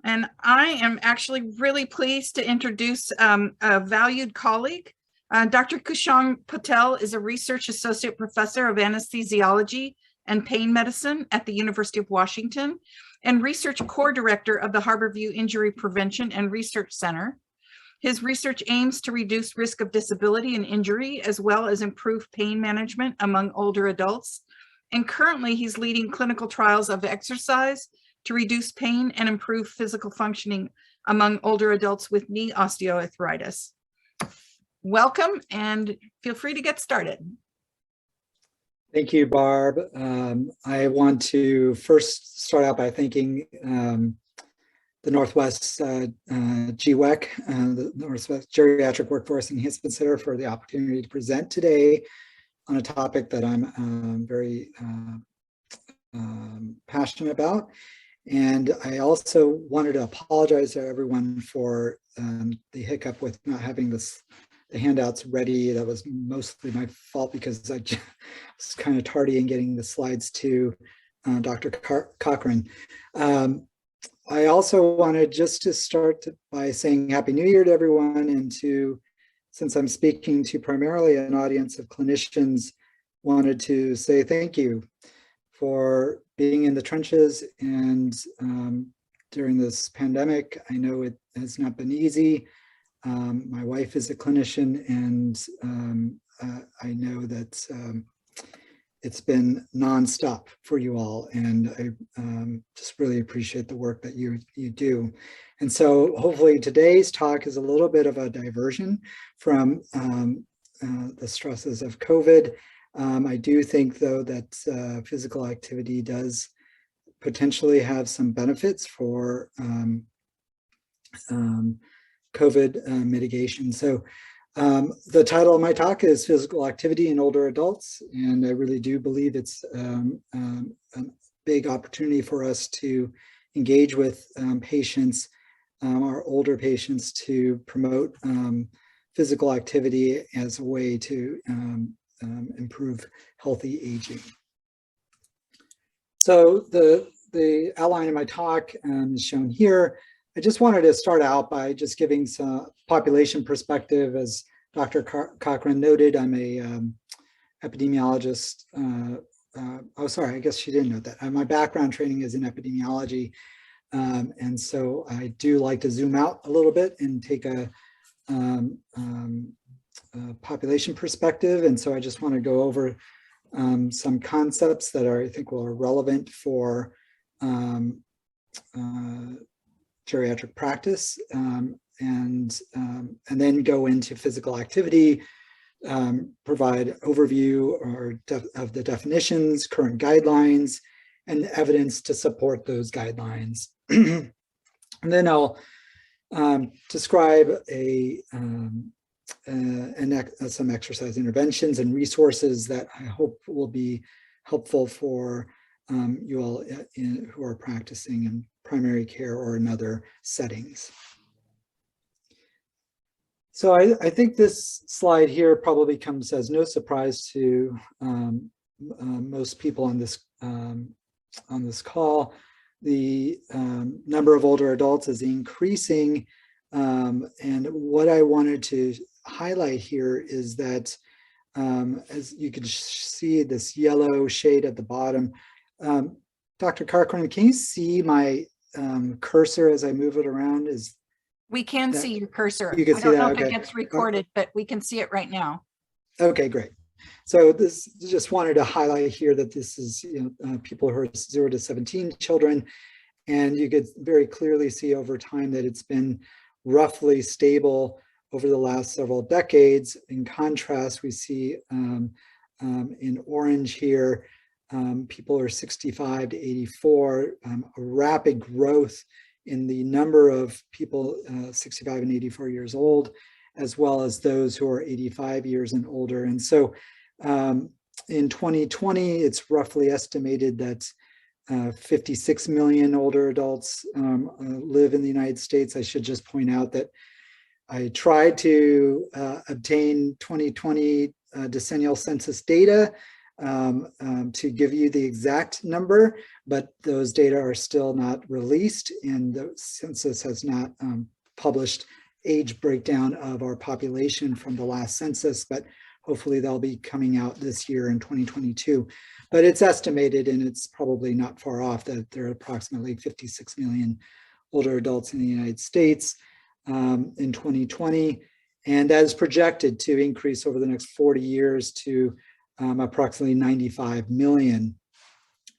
And I am actually really pleased to introduce a valued colleague. Dr. Kushang Patel is a research associate professor of anesthesiology and pain medicine at the University of Washington and research core director of the Harborview Injury Prevention and Research Center. His research aims to reduce risk of disability and injury, as well as improve pain management among older adults. And currently he's leading clinical trials of exercise to reduce pain and improve physical functioning among older adults with knee osteoarthritis. Welcome, and feel free to get started. Thank you, Barb. I want to first start out by thanking the Northwest GWEC, the Northwest Geriatric Workforce Enhancement Center, for the opportunity to present today on a topic that I'm very passionate about. And I also wanted to apologize to everyone for the hiccup with not having the handouts ready. That was mostly my fault because I was kind of tardy in getting the slides to Dr. Cochran. I also wanted just to start by saying Happy New Year to everyone, and since I'm speaking to primarily an audience of clinicians, wanted to say thank you for being in the trenches and during this pandemic. I know it has not been easy. My wife is a clinician, and I know that it's been nonstop for you all, and I just really appreciate the work that you do. And so hopefully today's talk is a little bit of a diversion from the stresses of COVID. I do think, though, that physical activity does potentially have some benefits for COVID mitigation. So the title of my talk is Physical Activity in Older Adults, and I really do believe it's a big opportunity for us to engage with patients, our older patients, to promote physical activity as a way to improve healthy aging. So the outline of my talk is shown here. I just wanted to start out by just giving some population perspective. As Dr. Cochran noted, I'm a epidemiologist. Oh, sorry, I guess she didn't know that. My background training is in epidemiology. And so I do like to zoom out a little bit and take a population perspective. And so I just want to go over some concepts that I think are relevant for geriatric practice, and then go into physical activity, provide overview of the definitions, current guidelines, and evidence to support those guidelines. And then I'll describe some exercise interventions and resources that I hope will be helpful for you all who are practicing in primary care or in other settings. So I think this slide here probably comes as no surprise to most people on this call. The number of older adults is increasing, and what I wanted to highlight here is that, as you can see, this yellow shade at the bottom. Dr. Cochran, can you see my cursor as I move it around? We can see your cursor. You can see that. I don't know if okay. it gets recorded, but we can see it right now. Okay, great. So this, just wanted to highlight here that this is people who are 0 to 17 children, and you could very clearly see over time that it's been roughly stable over the last several decades. In contrast, we see in orange here, people are 65 to 84, a rapid growth in the number of people 65 and 84 years old, as well as those who are 85 years and older. And so in 2020, it's roughly estimated that 56 million older adults live in the United States. I should just point out that I tried to obtain 2020 decennial census data, to give you the exact number, but those data are still not released, and the census has not published age breakdown of our population from the last census, but hopefully they'll be coming out this year in 2022. But it's estimated, and it's probably not far off, that there are approximately 56 million older adults in the United States in 2020. And that is projected to increase over the next 40 years to approximately 95 million.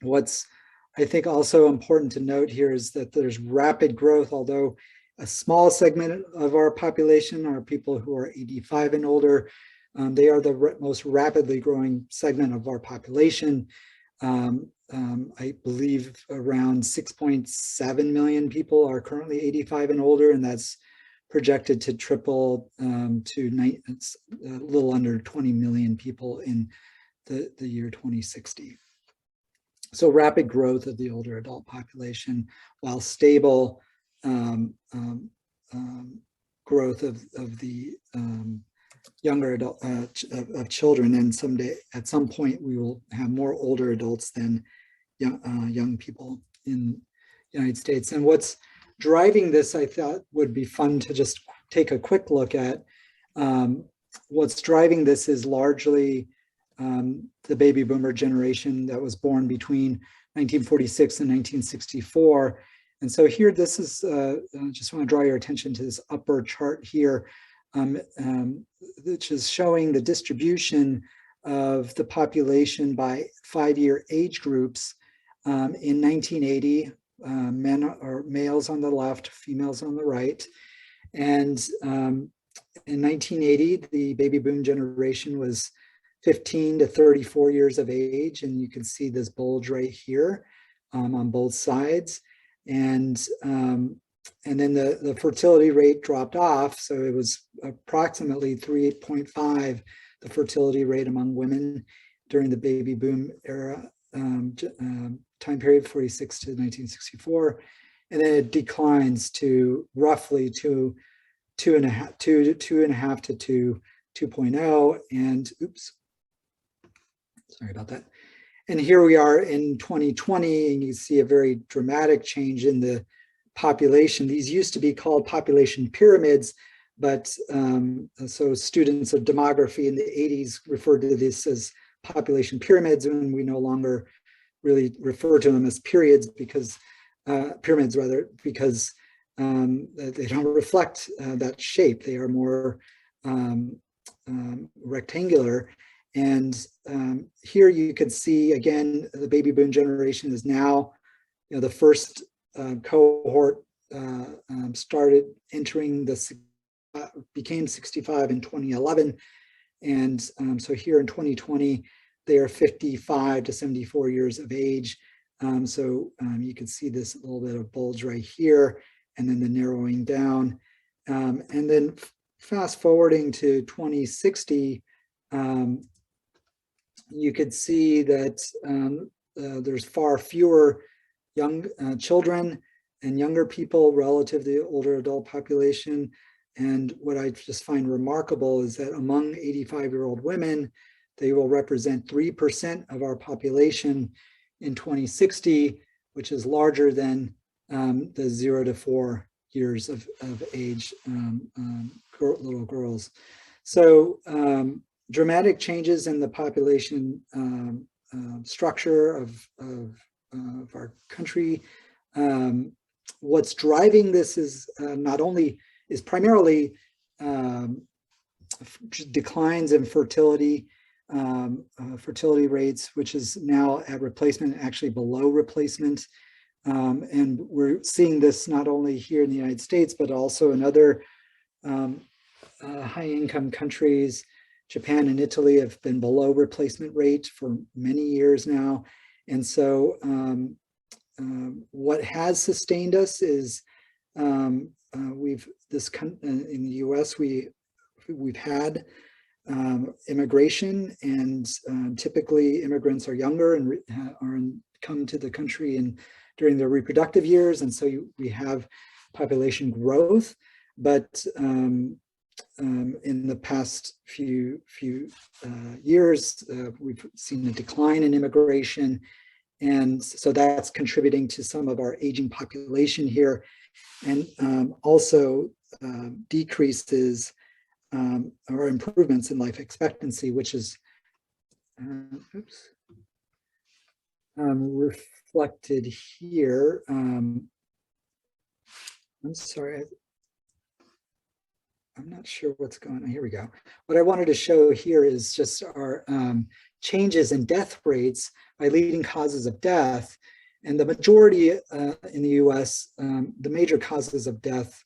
What's, I think, also important to note here is that there's rapid growth, although a small segment of our population are people who are 85 and older. They are the most rapidly growing segment of our population. I believe around 6.7 million people are currently 85 and older, and that's projected to triple to a little under 20 million people in the year 2060. So rapid growth of the older adult population, while stable growth of the younger adult of children, and someday at some point we will have more older adults than young people in the United States. And what's driving this, I thought would be fun to just take a quick look at. What's driving this is largely the baby boomer generation that was born between 1946 and 1964. And so here, this is, I just want to draw your attention to this upper chart here, which is showing the distribution of the population by 5-year age groups in 1980, men or males on the left, females on the right. And in 1980, the baby boom generation was 15 to 34 years of age. And you can see this bulge right here on both sides. And then the fertility rate dropped off. So it was approximately 3.5, the fertility rate among women during the baby boom era, time period 46 to 1964. And then it declines to roughly 2.5 to 2.0. And oops, sorry about that. And here we are in 2020, and you see a very dramatic change in the population. These used to be called population pyramids, but so students of demography in the 80s referred to this as population pyramids, and we no longer really refer to them as periods because pyramids rather, because they don't reflect that shape. They are more rectangular. And here you could see, again, the baby boom generation is now, the first cohort started entering became 65 in 2011. And so here in 2020, they are 55 to 74 years of age. So you can see this little bit of bulge right here, and then the narrowing down. And then fast forwarding to 2060, you could see that there's far fewer young children and younger people relative to the older adult population. And what I just find remarkable is that among 85-year-old women, they will represent 3% of our population in 2060, which is larger than the 0 to 4 years of age little girls. So dramatic changes in the population structure of our country. What's driving this is primarily declines in fertility rates, which is now at replacement, actually below replacement. And we're seeing this not only here in the United States, but also in other high-income countries. Japan and Italy have been below replacement rate for many years now. And so what has sustained us is in the US, we've had immigration, and typically immigrants are younger and come to the country during their reproductive years. And so we have population growth, but in the past few years, we've seen a decline in immigration. And so that's contributing to some of our aging population here. And also decreases or improvements in life expectancy, which is reflected here. I'm sorry, I'm not sure what's going on. Here we go. What I wanted to show here is just our changes in death rates by leading causes of death. And the majority in the US, the major causes of death,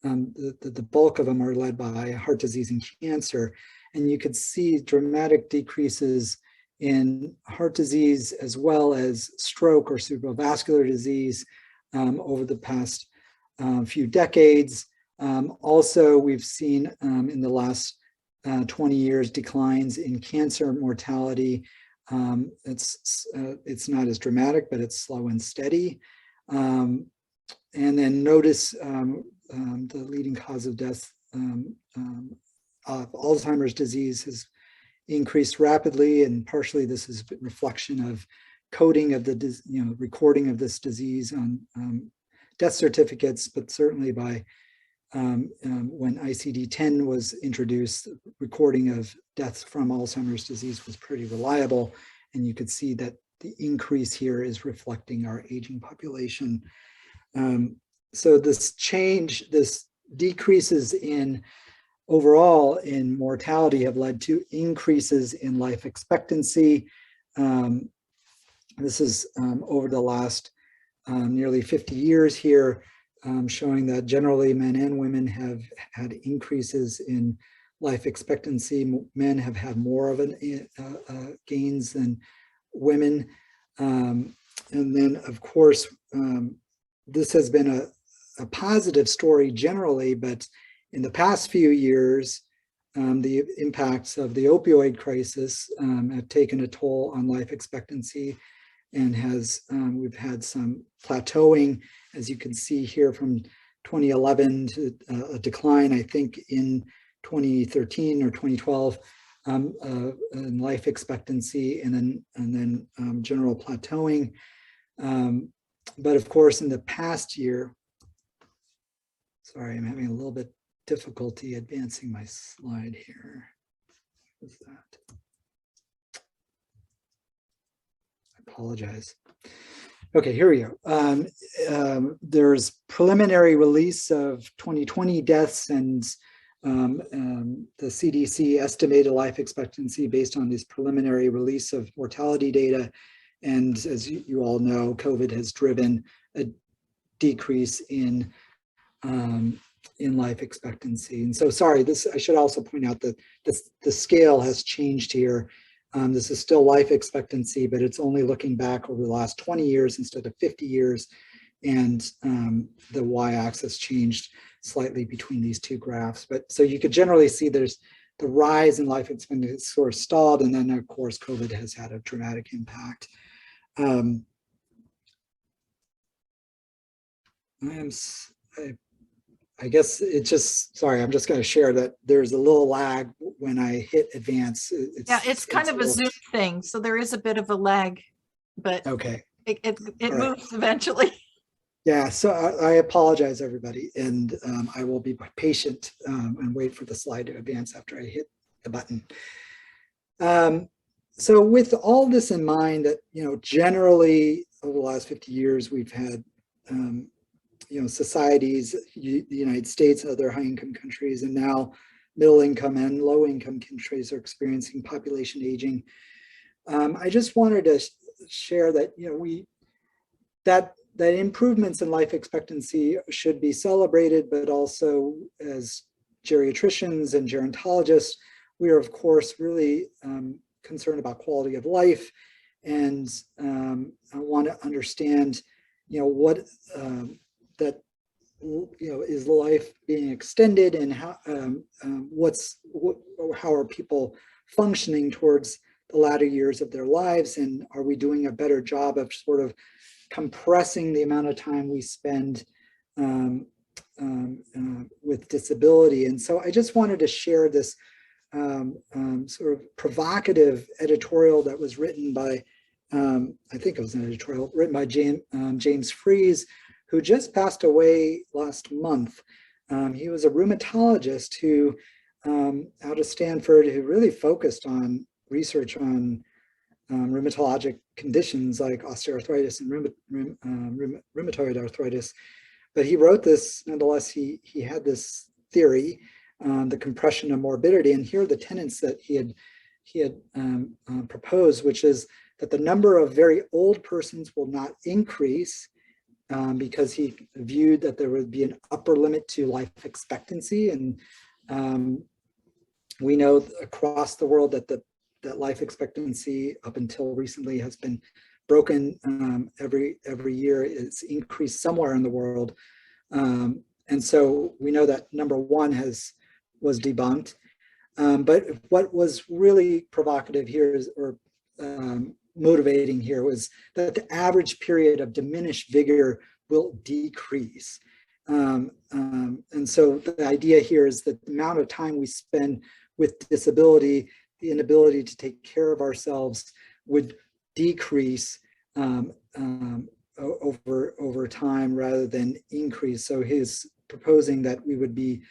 the bulk of them are led by heart disease and cancer. And you could see dramatic decreases in heart disease as well as stroke or cerebrovascular disease over the past few decades. Also, we've seen in the last 20 years declines in cancer mortality. It's not as dramatic, but it's slow and steady. And then notice the leading cause of death of Alzheimer's disease has increased rapidly, and partially this is a reflection of coding of the, recording of this disease on death certificates, but certainly by when ICD-10 was introduced, recording of deaths from Alzheimer's disease was pretty reliable. And you could see that the increase here is reflecting our aging population. So this change, this decreases in overall in mortality have led to increases in life expectancy. This is over the last nearly 50 years here, showing that generally men and women have had increases in life expectancy. Men have had more of an gains than women. And then of course, this has been a positive story generally, but in the past few years, the impacts of the opioid crisis have taken a toll on life expectancy, and we've had some plateauing, as you can see here, from 2011 to a decline, I think, in 2013 or 2012 in life expectancy, and then general plateauing. But of course, in the past year, sorry, I'm having a little bit difficulty advancing my slide here. What is that? I apologize. Okay, here we go. There's preliminary release of 2020 deaths, and the CDC estimated life expectancy based on this preliminary release of mortality data. And as you all know, COVID has driven a decrease in life expectancy. And so, sorry, I should also point out that the scale has changed here. This is still life expectancy, but it's only looking back over the last 20 years instead of 50 years. And the y-axis changed slightly between these two graphs. But so you could generally see there's the rise in life expectancy sort of stalled, and then of course COVID has had a dramatic impact. I guess it's just, sorry, I'm just going to share that there's a little lag when I hit advance. It's kind of a Zoom thing, so there is a bit of a lag, but okay, it moves eventually. Yeah, so I apologize, everybody, and I will be patient and wait for the slide to advance after I hit the button. So with all this in mind, that generally over the last 50 years we've had societies, the United States and other high-income countries, and now middle-income and low-income countries are experiencing population aging. I just wanted to share that that improvements in life expectancy should be celebrated, but also as geriatricians and gerontologists, we are of course really concerned about quality of life, and I want to understand, what that is life being extended, and how how are people functioning towards the latter years of their lives, and are we doing a better job of sort of compressing the amount of time we spend with disability. And so I just wanted to share this sort of provocative editorial that was written by, I think it was an editorial written by James Fries, who just passed away last month. He was a rheumatologist who, out of Stanford, who really focused on research on rheumatologic conditions like osteoarthritis and rheumatoid arthritis. But he wrote this, nonetheless, he had this theory, the compression of morbidity, and here are the tenets that he had proposed, which is that the number of very old persons will not increase because he viewed that there would be an upper limit to life expectancy. And we know across the world that that life expectancy up until recently has been broken every year. It's increased somewhere in the world. And so we know that number one was debunked. But what was really provocative here is, or motivating here, was that the average period of diminished vigor will decrease. And so the idea here is that the amount of time we spend with disability, the inability to take care of ourselves, would decrease over time rather than increase. So he's proposing that we would be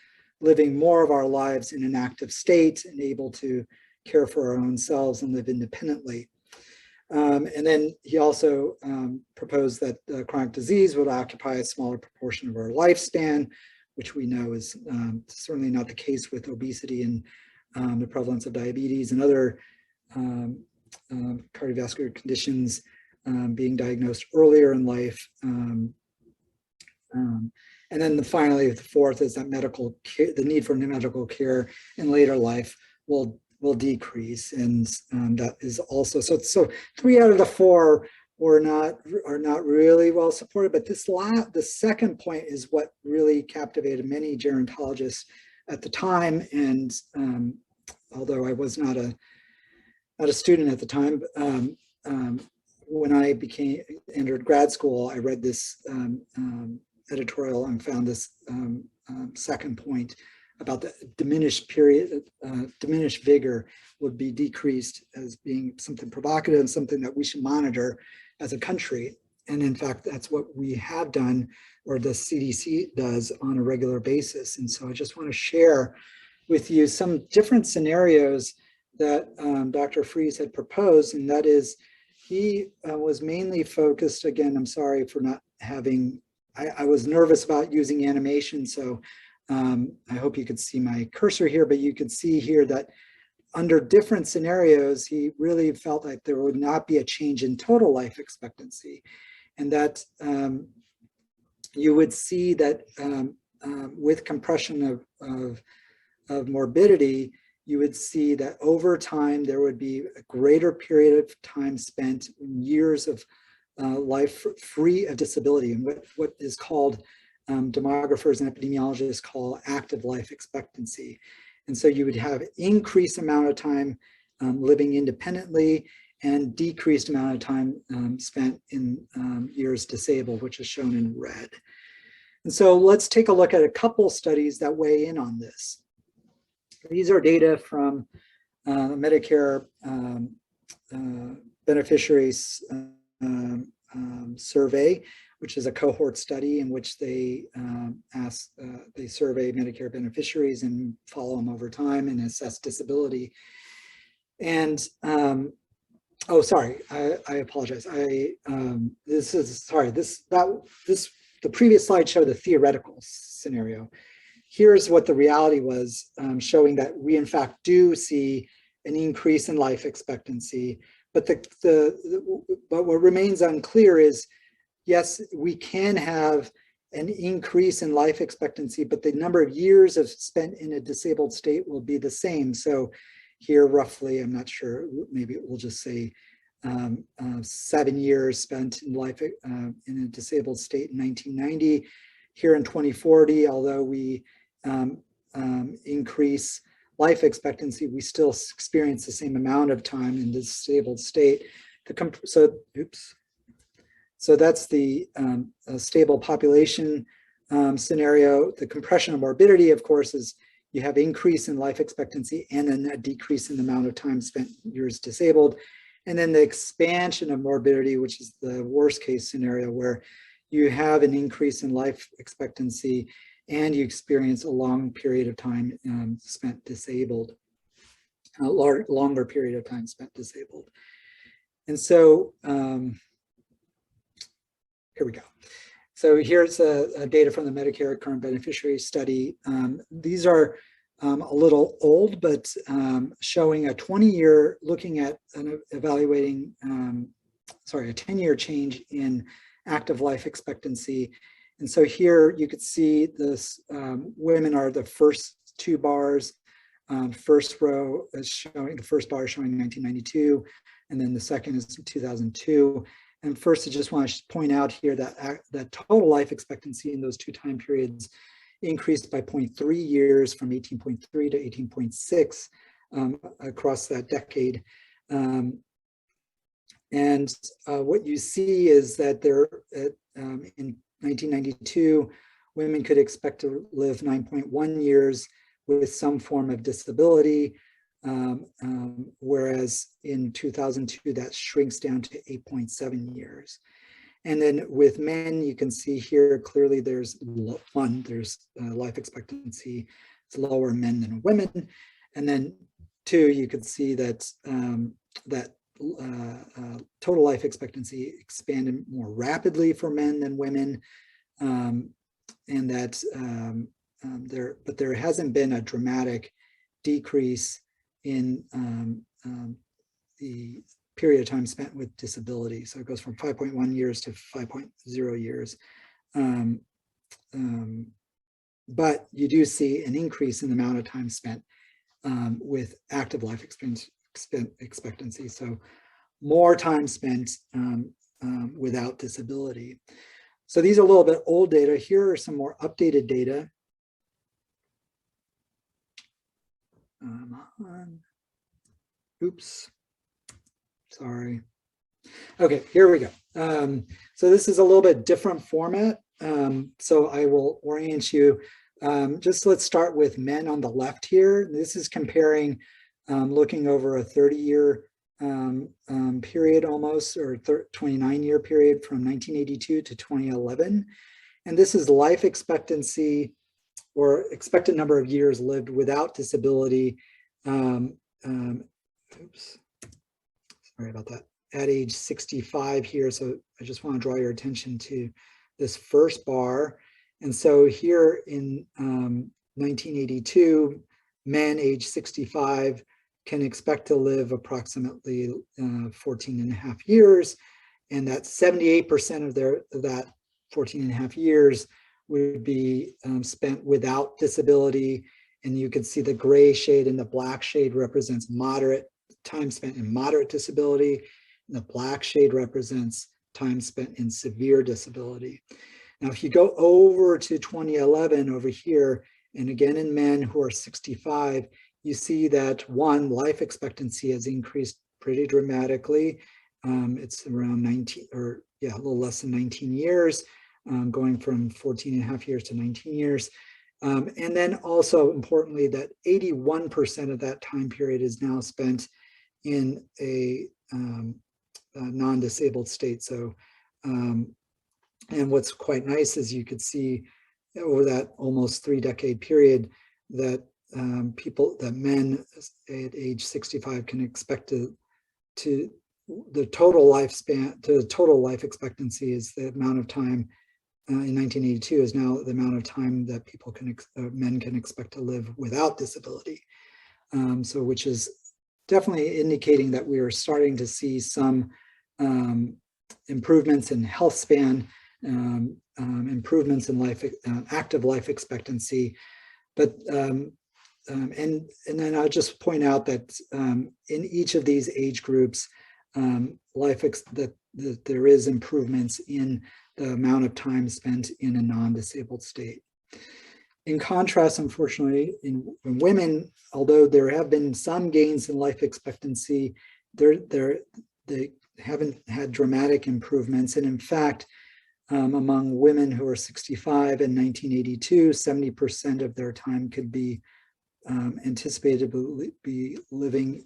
living more of our lives in an active state and able to care for our own selves and live independently. And then he also proposed that chronic disease would occupy a smaller proportion of our lifespan, which we know is certainly not the case with obesity and the prevalence of diabetes and other cardiovascular conditions being diagnosed earlier in life. And then finally, the fourth is that medical care, the need for medical care in later life will decrease, and that is also so 3 out of the 4 are not really well supported. But the second point is what really captivated many gerontologists at the time. And although I was not a student at the time, when I entered grad school, I read this editorial and found this second point about the diminished vigor would be decreased as being something provocative and something that we should monitor as a country. And in fact, that's what we have done, or the CDC does on a regular basis. And so I just want to share with you some different scenarios that Dr. Fries had proposed, and that is, he was mainly focused, again, I'm sorry for not having, I was nervous about using animation, so I hope you could see my cursor here, but you could see here that under different scenarios, he really felt like there would not be a change in total life expectancy, and that you would see that with compression of morbidity, you would see that over time, there would be a greater period of time spent, years of life free of disability, and what is called, demographers and epidemiologists call active life expectancy. And so you would have increased amount of time living independently and decreased amount of time spent in years disabled, which is shown in red. And so let's take a look at a couple studies that weigh in on this. These are data from Medicare beneficiaries survey, which is a cohort study in which they they survey Medicare beneficiaries and follow them over time and assess disability. And oh, sorry, I apologize. The previous slide showed the theoretical scenario. Here's what the reality was, showing that we in fact do see an increase in life expectancy, but but what remains unclear is, yes, we can have an increase in life expectancy, but the number of years spent in a disabled state will be the same. So here, roughly, I'm not sure, maybe we'll just say 7 years spent in life in a disabled state in 1990. Here in 2040, although we increase life expectancy, we still experience the same amount of time in this disabled state. So that's the stable population scenario, the compression of morbidity, of course, is you have increase in life expectancy and then a decrease in the amount of time spent years disabled. And then the expansion of morbidity, which is the worst case scenario, where you have an increase in life expectancy and you experience a long period of time spent disabled, a longer period of time spent disabled. And so here we go. So here's a data from the Medicare current beneficiary study. These are a little old, but showing a 20-year, looking at evaluating, sorry, a 10-year change in active life expectancy. And so here you could see this, women are the first two bars. First row is showing, the first bar is showing 1992, and then the second is 2002. And first, I just want to point out here that that total life expectancy in those two time periods increased by 0.3 years from 18.3 to 18.6 across that decade. What you see is that there, in 1992, women could expect to live 9.1 years with some form of disability, whereas in 2002, that shrinks down to 8.7 years. And then with men, you can see here clearly there's life expectancy is lower in men than women. And then two, you could see that total life expectancy expanded more rapidly for men than women, and that there hasn't been a dramatic decrease in the period of time spent with disability. So it goes from 5.1 years to 5.0 years. But you do see an increase in the amount of time spent with active life expectancy. So more time spent without disability. So these are a little bit old data. Here are some more updated data. Oops, sorry. Okay, here we go. So this is a little bit different format. So I will orient you. Just let's start with men on the left here. This is comparing, looking over a 30-year period almost, or 29-year period from 1982 to 2011. And this is life expectancy or expected number of years lived without disability. Oops, sorry about that. At age 65 here. So I just want to draw your attention to this first bar. And so here in 1982, men age 65 can expect to live approximately 14 and a half years. And that 78% of that 14 and a half years would be spent without disability. And you can see the gray shade and the black shade represents moderate time spent in moderate disability. And the black shade represents time spent in severe disability. Now, if you go over to 2011 over here, and again in men who are 65, you see that one, life expectancy has increased pretty dramatically. It's around 19, or yeah, a little less than 19 years, going from 14 and a half years to 19 years. And then also importantly, that 81% of that time period is now spent in a non-disabled state. So, and what's quite nice is you could see over that almost 3-decade period that men at age 65 can expect to the total lifespan, to the total life expectancy is the amount of time in 1982 is now the amount of time that men can expect to live without disability. So which is definitely indicating that we are starting to see some improvements in health span, improvements in active life expectancy. But and then I'll just point out that in each of these age groups, that there is improvements in the amount of time spent in a non-disabled state. In contrast, unfortunately, in women, although there have been some gains in life expectancy, they haven't had dramatic improvements. And in fact, among women who are 65 in 1982, 70% of their time could be anticipated to be living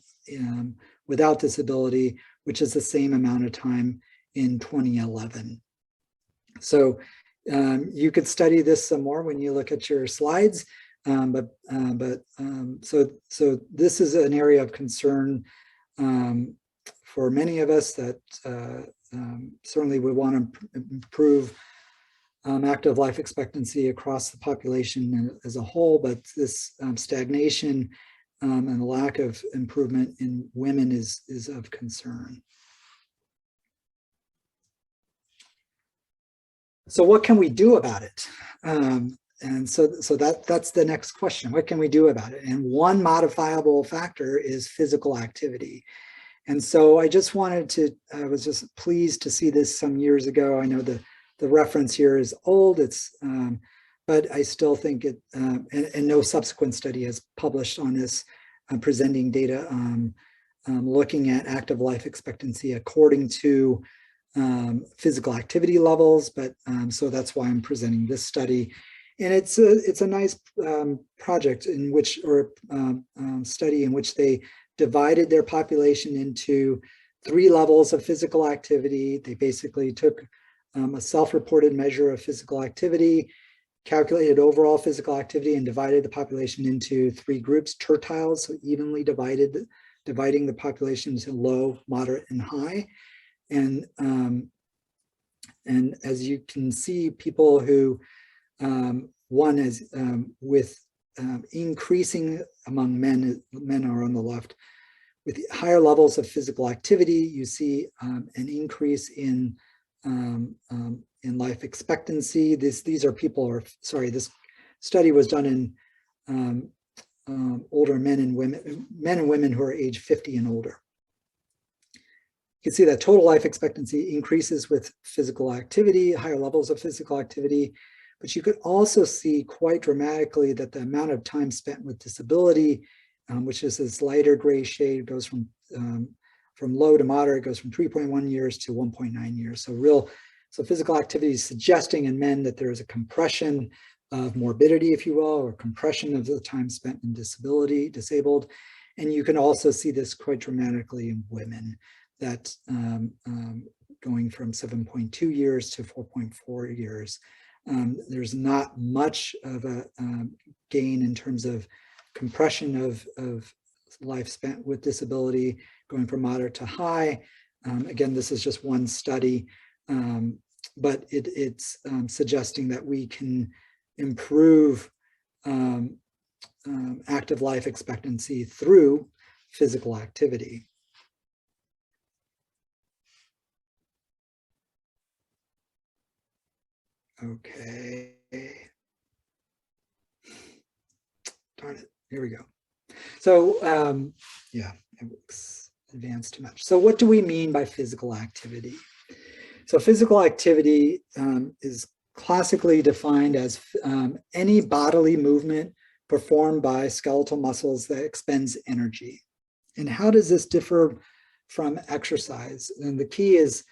without disability, which is the same amount of time in 2011. So you could study this some more when you look at your slides, so this is an area of concern for many of us that certainly we want to improve active life expectancy across the population as a whole, but this stagnation and the lack of improvement in women is of concern. So what can we do about it? And so that's the next question. What can we do about it? And one modifiable factor is physical activity. And so I just wanted to, I was just pleased to see this some years ago. I know the reference here is old, but I still think it, and no subsequent study has published on this, presenting data looking at active life expectancy according to physical activity levels, but so that's why I'm presenting this study. And it's a nice project in which, or study in which they divided their population into 3 levels of physical activity. They basically took a self-reported measure of physical activity, calculated overall physical activity, and divided the population into 3 groups, tertiles, so evenly dividing the population into low, moderate, and high. And as you can see, people who one is with increasing among men are on the left, with higher levels of physical activity, you see an increase in life expectancy. These are people, or sorry, this study was done in older men and women who are age 50 and older. You can see that total life expectancy increases with physical activity, higher levels of physical activity, but you could also see quite dramatically that the amount of time spent with disability, which is this lighter gray shade, goes from low to moderate, goes from 3.1 years to 1.9 years. So physical activity is suggesting in men that there is a compression of morbidity, if you will, or compression of the time spent in disabled. And you can also see this quite dramatically in women, that going from 7.2 years to 4.4 years. There's not much of a gain in terms of compression of life spent with disability, going from moderate to high. Again, this is just one study, but it's suggesting that we can improve active life expectancy through physical activity. Okay. Darn it. Here we go. So yeah, it looks advanced too much. So what do we mean by physical activity? So physical activity is classically defined as any bodily movement performed by skeletal muscles that expends energy. And how does this differ from exercise? And the key is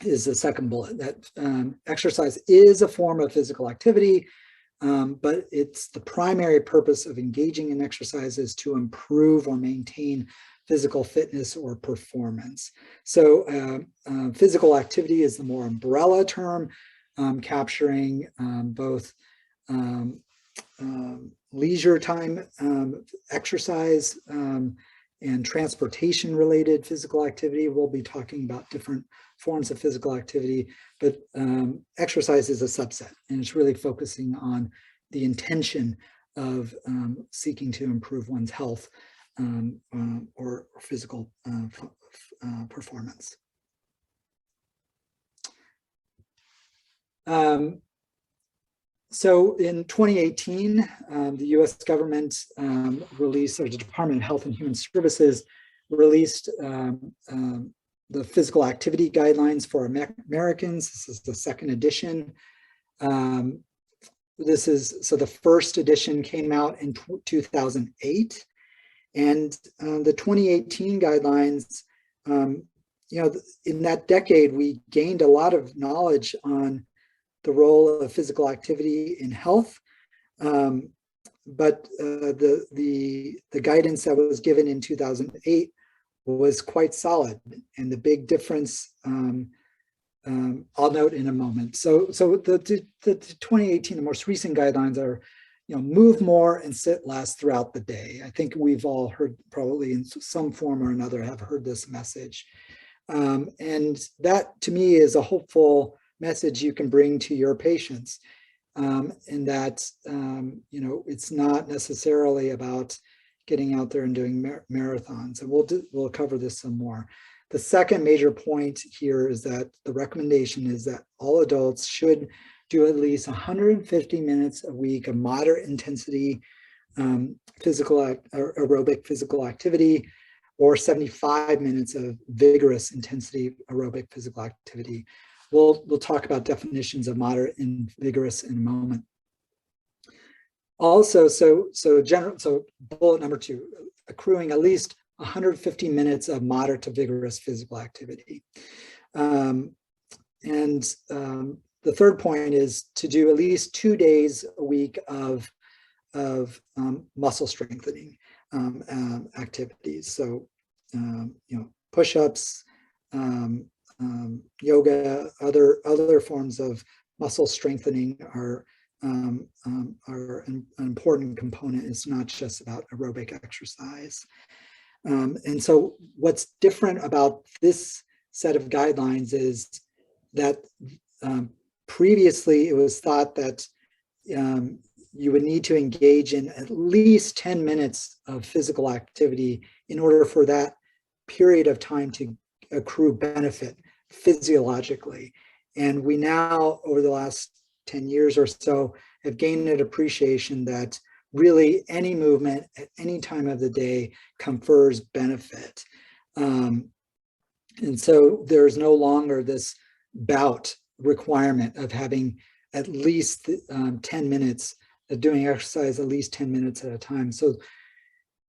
the second bullet, that exercise is a form of physical activity, but it's the primary purpose of engaging in exercise is to improve or maintain physical fitness or performance. So physical activity is the more umbrella term, capturing both leisure time exercise and transportation related physical activity. We'll be talking about different forms of physical activity, but exercise is a subset, and it's really focusing on the intention of seeking to improve one's health or physical performance. So in 2018, the US government released, or the Department of Health and Human Services released the physical activity guidelines for Americans. This is the second edition. So the first edition came out in 2008, and the 2018 guidelines in that decade, we gained a lot of knowledge on the role of physical activity in health. But the guidance that was given in 2008 was quite solid, and the big difference I'll note in a moment. So the 2018, the most recent guidelines are, move more and sit less throughout the day. I think we've all heard, probably in some form or another, have heard this message. And that to me is a hopeful message you can bring to your patients. And that, it's not necessarily about getting out there and doing marathons. And we'll cover this some more. The second major point here is that the recommendation is that all adults should do at least 150 minutes a week of moderate intensity aerobic physical activity, or 75 minutes of vigorous intensity aerobic physical activity. We'll talk about definitions of moderate and vigorous in a moment. Also, so bullet number 2, accruing at least 150 minutes of moderate to vigorous physical activity. The third point is to do at least 2 days a week of muscle strengthening activities. So, push-ups, yoga, other forms of muscle strengthening are an important component. It's not just about aerobic exercise. And so what's different about this set of guidelines is that previously it was thought that you would need to engage in at least 10 minutes of physical activity in order for that period of time to accrue benefit physiologically. And we now, over the last 10 years or so, have gained an appreciation that really any movement at any time of the day confers benefit. And so there's no longer this bout requirement of having at least 10 minutes of doing exercise, at least 10 minutes at a time. So,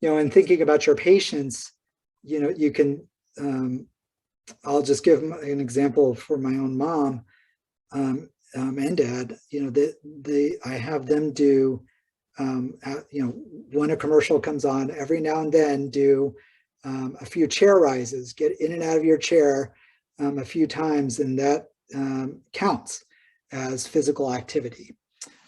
in thinking about your patients, you can, I'll just give an example for my own mom and dad. I have them do, when a commercial comes on, every now and then do a few chair rises, get in and out of your chair a few times, and that counts as physical activity.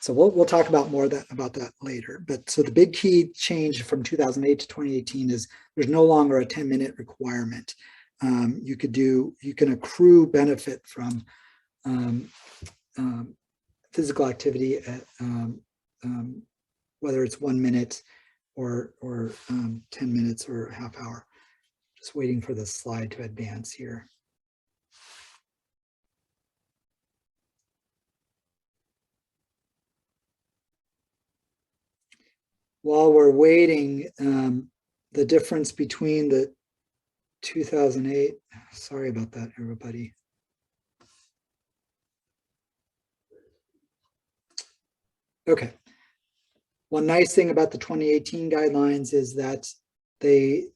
So we'll talk about more about that later. But so the big key change from 2008 to 2018 is there's no longer a 10-minute requirement. You can accrue benefit from physical activity at whether it's 1 minute or 10 minutes or a half hour. Just waiting for the slide to advance here. While we're waiting, the difference between the 2008, sorry about that, everybody. Okay. One nice thing about the 2018 guidelines is that they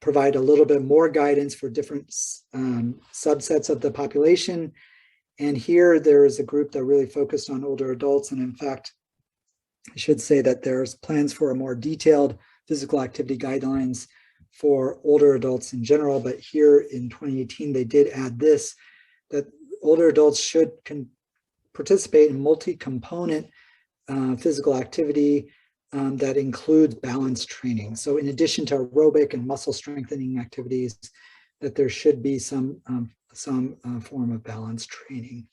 provide a little bit more guidance for different subsets of the population. And here there is a group that really focused on older adults. And in fact, I should say that there's plans for a more detailed physical activity guidelines for older adults in general. But here in 2018, they did add this, that older adults should participate in multi-component physical activity that includes balance training. So in addition to aerobic and muscle strengthening activities, that there should be some form of balance training,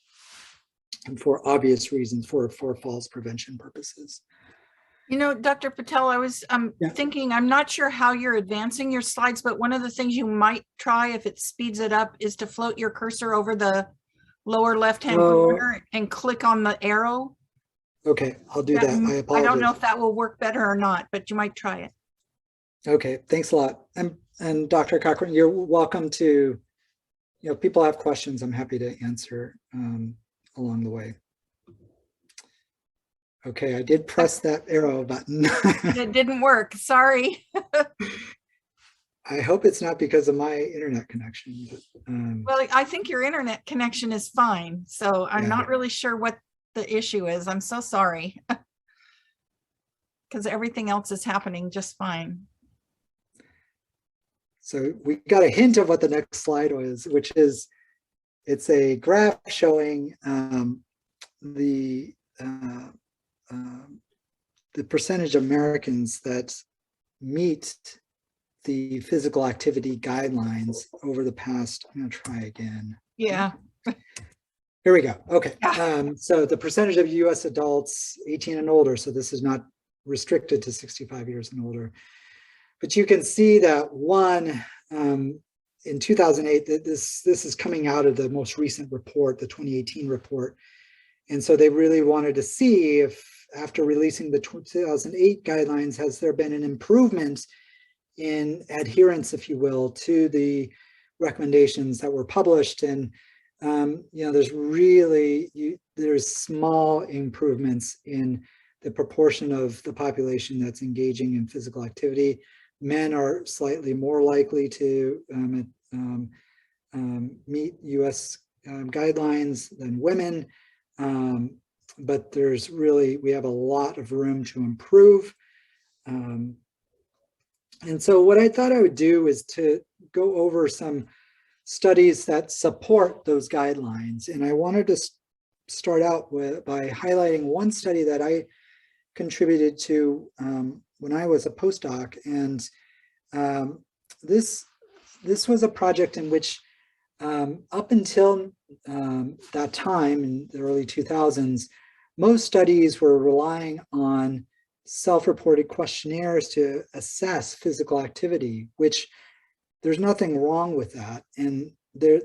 and for obvious reasons, for falls prevention purposes. Dr. Patel, I was thinking, I'm not sure how you're advancing your slides, but one of the things you might try, if it speeds it up, is to float your cursor over the lower left-hand corner and click on the arrow. Okay, I'll do that. I apologize. I don't know if that will work better or not, but you might try it. Okay, thanks a lot. And Dr. Cochran, you're welcome to, people have questions, I'm happy to answer along the way. Okay, I did press that arrow button. It didn't work, sorry. I hope it's not because of my internet connection. But, Well, I think your internet connection is fine, so I'm Yeah. not really sure what the issue is. I'm so sorry. Because everything else is happening just fine. So we got a hint of what the next slide was, which is, it's a graph showing the percentage of Americans that meet the physical activity guidelines over the past, I'm going to try again. Yeah. Here we go. Okay. So the percentage of US adults 18 and older, so this is not restricted to 65 years and older, but you can see that one, in 2008, this is coming out of the most recent report, the 2018 report. And so they really wanted to see if, after releasing the 2008 guidelines, has there been an improvement in adherence, if you will, to the recommendations that were published. And there's small improvements in the proportion of the population that's engaging in physical activity. Men are slightly more likely to meet US guidelines than women, but we have a lot of room to improve. And so what I thought I would do is to go over some studies that support those guidelines. And I wanted to start out by highlighting one study that I contributed to when I was a postdoc. And this was a project in which up until that time in the early 2000s, most studies were relying on self-reported questionnaires to assess physical activity, which there's nothing wrong with that. And the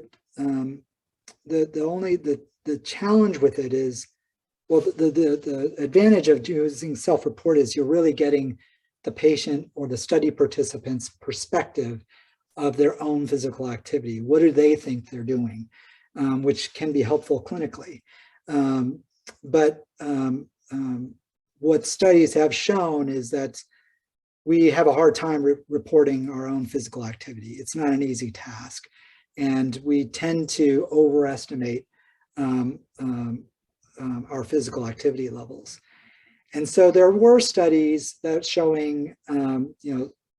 challenge with it is, well, the advantage of using self-report is you're really getting the patient or the study participant's perspective of their own physical activity. What do they think they're doing, which can be helpful clinically. What studies have shown is that we have a hard time reporting our own physical activity. It's not an easy task. And we tend to overestimate our physical activity levels. And so there were studies that showing,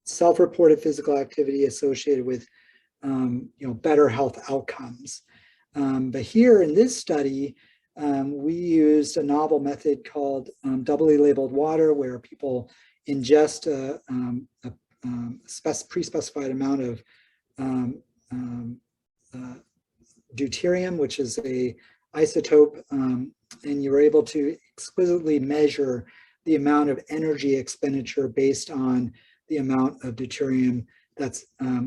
self-reported physical activity associated with, better health outcomes. But here in this study, we used a novel method called doubly labeled water, where people ingest a pre-specified amount of deuterium, which is a isotope, and you're able to exquisitely measure the amount of energy expenditure based on the amount of deuterium that's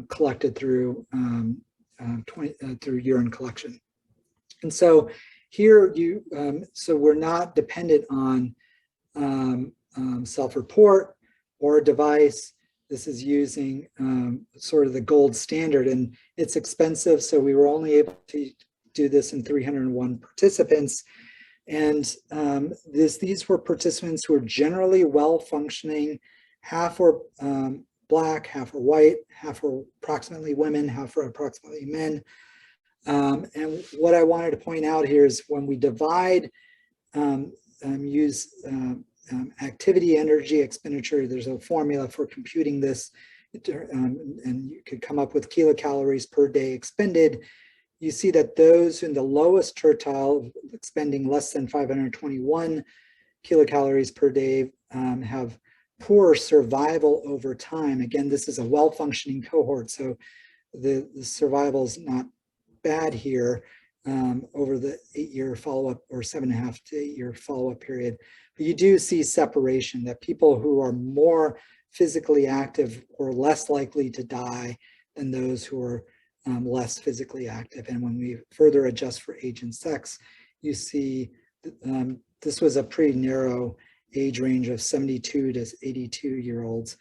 collected through urine collection. And so here so we're not dependent on self-report or a device. This is using sort of the gold standard, and it's expensive. So we were only able to do this in 301 participants. And these were participants who were generally well-functioning. Half were Black, half were white, half were approximately women, half were approximately men. And what I wanted to point out here is when we divide, use activity energy expenditure, there's a formula for computing this, and you could come up with kilocalories per day expended. You see that those in the lowest tertile, expending less than 521 kilocalories per day, have poor survival over time. Again, this is a well-functioning cohort, so the survival is not bad here over the 8-year follow-up, or 7.5 to 8-year follow-up period. But you do see separation, that people who are more physically active were less likely to die than those who are less physically active. And when we further adjust for age and sex, you see this was a pretty narrow age range of 72 to 82-year-olds.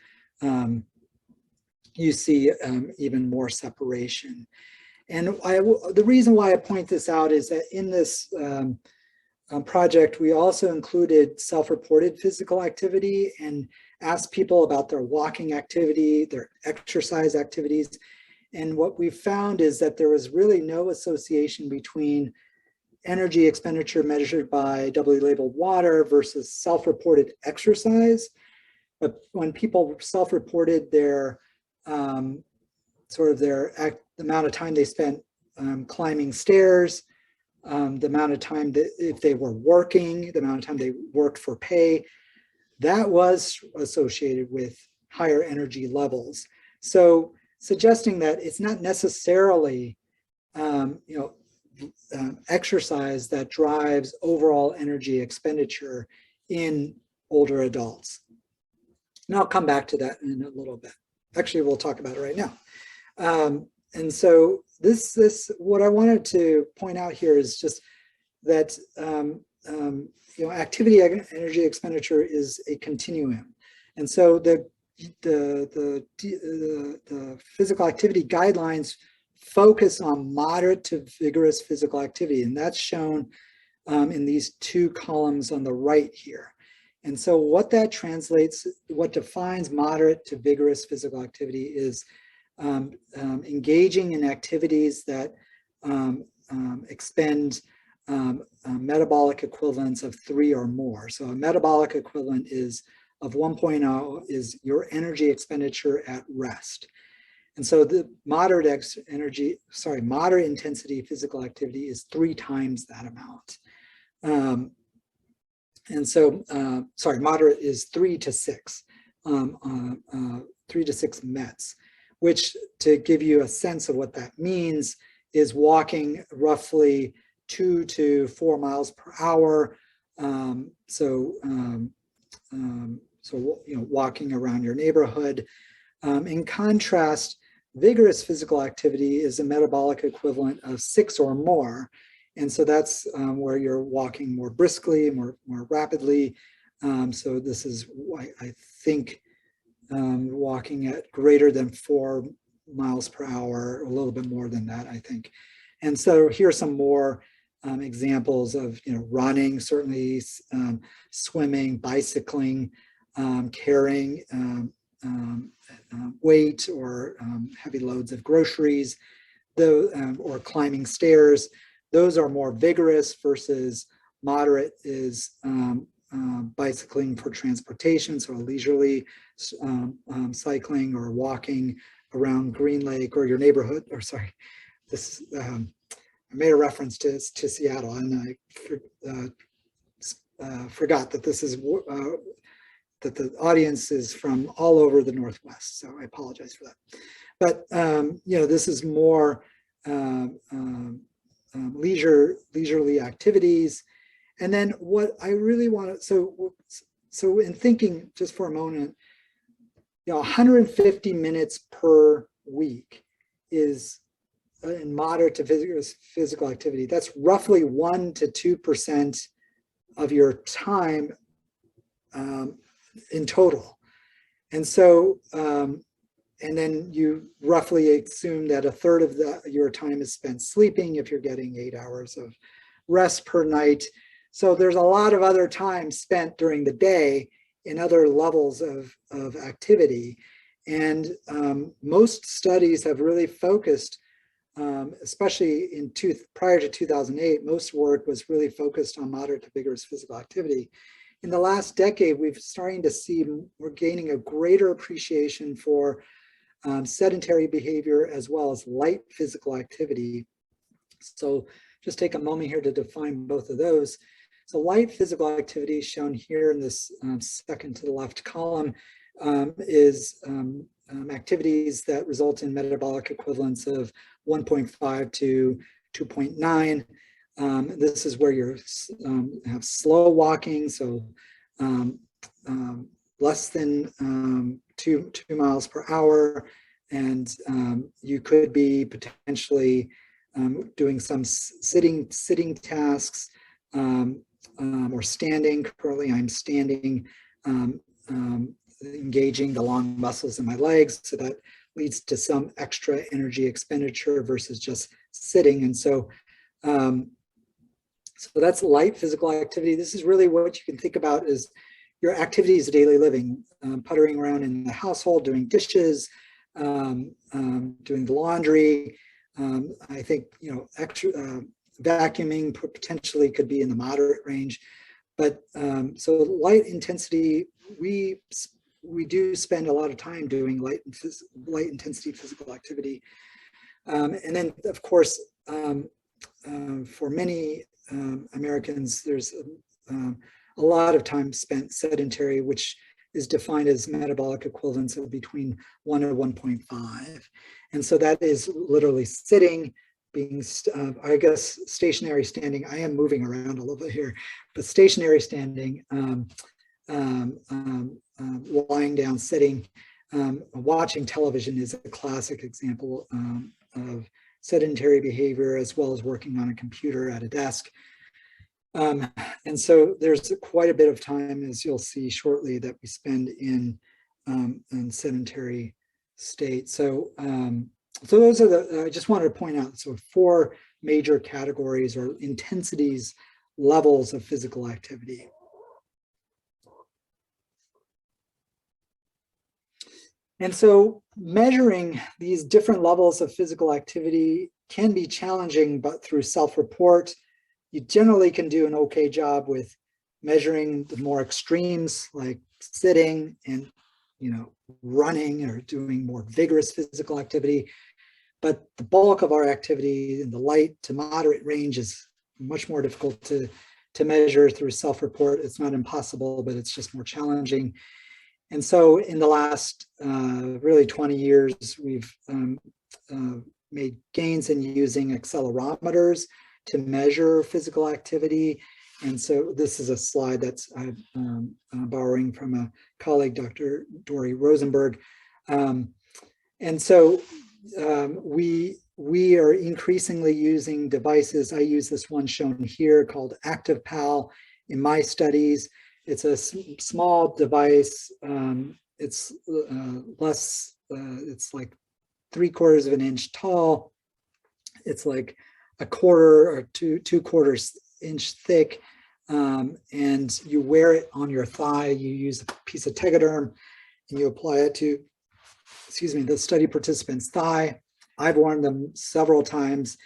You see even more separation. And the reason why I point this out is that in this project, we also included self-reported physical activity. And asked people about their walking activity, their exercise activities. And what we found is that there was really no association between energy expenditure measured by doubly labeled water versus self-reported exercise. But when people self-reported their the amount of time they spent climbing stairs, the amount of time that if they were working, the amount of time they worked for pay, that was associated with higher energy levels. So suggesting that it's not necessarily exercise that drives overall energy expenditure in older adults. And I'll come back to that in a little bit. Actually, we'll talk about it right now. And so this what I wanted to point out here is just that activity energy expenditure is a continuum, and so the physical activity guidelines focus on moderate to vigorous physical activity, and that's shown in these two columns on the right here. And so what that translates, what defines moderate to vigorous physical activity is engaging in activities that expend metabolic equivalents of 3 or more. So a metabolic equivalent is of 1.0 is your energy expenditure at rest. And so the moderate intensity physical activity is 3 times that amount. Moderate is 3 to 6, 3 to 6 METs, which, to give you a sense of what that means, is walking roughly 2 to 4 miles per hour. Walking around your neighborhood. In contrast, vigorous physical activity is a metabolic equivalent of 6 or more. And so that's where you're walking more briskly, more rapidly. So this is, I think, walking at greater than 4 miles per hour, a little bit more than that, I think. And so here are some more examples of running, certainly swimming, bicycling, carrying weight or heavy loads of groceries, or climbing stairs. Those are more vigorous, versus moderate is bicycling for transportation, so leisurely cycling or walking around Green Lake or your neighborhood. Or sorry, this I made a reference to Seattle, and I forgot that this is that the audience is from all over the Northwest, so I apologize for that. But this is more leisurely activities. And then what I really want to, so in thinking just for a moment, 150 minutes per week is in moderate to vigorous physical activity. That's roughly 1 to 2% of your time in total. And so, and then you roughly assume that a third of your time is spent sleeping if you're getting 8 hours of rest per night. So there's a lot of other time spent during the day in other levels of activity. And most studies have really focused, especially prior to 2008, most work was really focused on moderate to vigorous physical activity. In the last decade, we're starting to see, we're gaining a greater appreciation for sedentary behavior as well as light physical activity. So just take a moment here to define both of those. So light physical activity, shown here in this second to the left column, is activities that result in metabolic equivalents of 1.5 to 2.9. This is where you have slow walking, so less than 2 miles per hour, and you could be potentially doing some sitting tasks or standing. Currently, I'm standing, engaging the long muscles in my legs, so that leads to some extra energy expenditure versus just sitting. And so so that's light physical activity. This is really what you can think about as your activities of daily living, puttering around in the household, doing dishes, doing the laundry. I think, you know, vacuuming potentially could be in the moderate range. But so light intensity, we do spend a lot of time doing light intensity physical activity. And then, of course, for many Americans, there's a lot of time spent sedentary, which is defined as metabolic equivalence of between 1 and 1.5. And so that is literally sitting, being, I guess, stationary, standing. I am moving around a little bit here, but stationary, standing, lying down, sitting, watching television is a classic example of sedentary behavior, as well as working on a computer at a desk. And so there's quite a bit of time, as you'll see shortly, that we spend in sedentary state. So, so those are the, I just wanted to point out, so 4 major categories or intensities, levels of physical activity. And so measuring these different levels of physical activity can be challenging, but through self-report, you generally can do an okay job with measuring the more extremes, like sitting and, you know, running or doing more vigorous physical activity. But the bulk of our activity in the light to moderate range is much more difficult to measure through self-report. It's not impossible, but it's just more challenging. And so in the last really 20 years, we've made gains in using accelerometers to measure physical activity. And so this is a slide that's I'm borrowing from a colleague, Dr. Dory Rosenberg. And so we are increasingly using devices. I use this one shown here called ActivePal in my studies. It's a small device. It's less, it's like 3/4 of an inch tall. It's like 1/4 or 2/4 inch thick. And you wear it on your thigh. You use a piece of Tegaderm and you apply it to, excuse me, the study participant's thigh. I've worn them several times,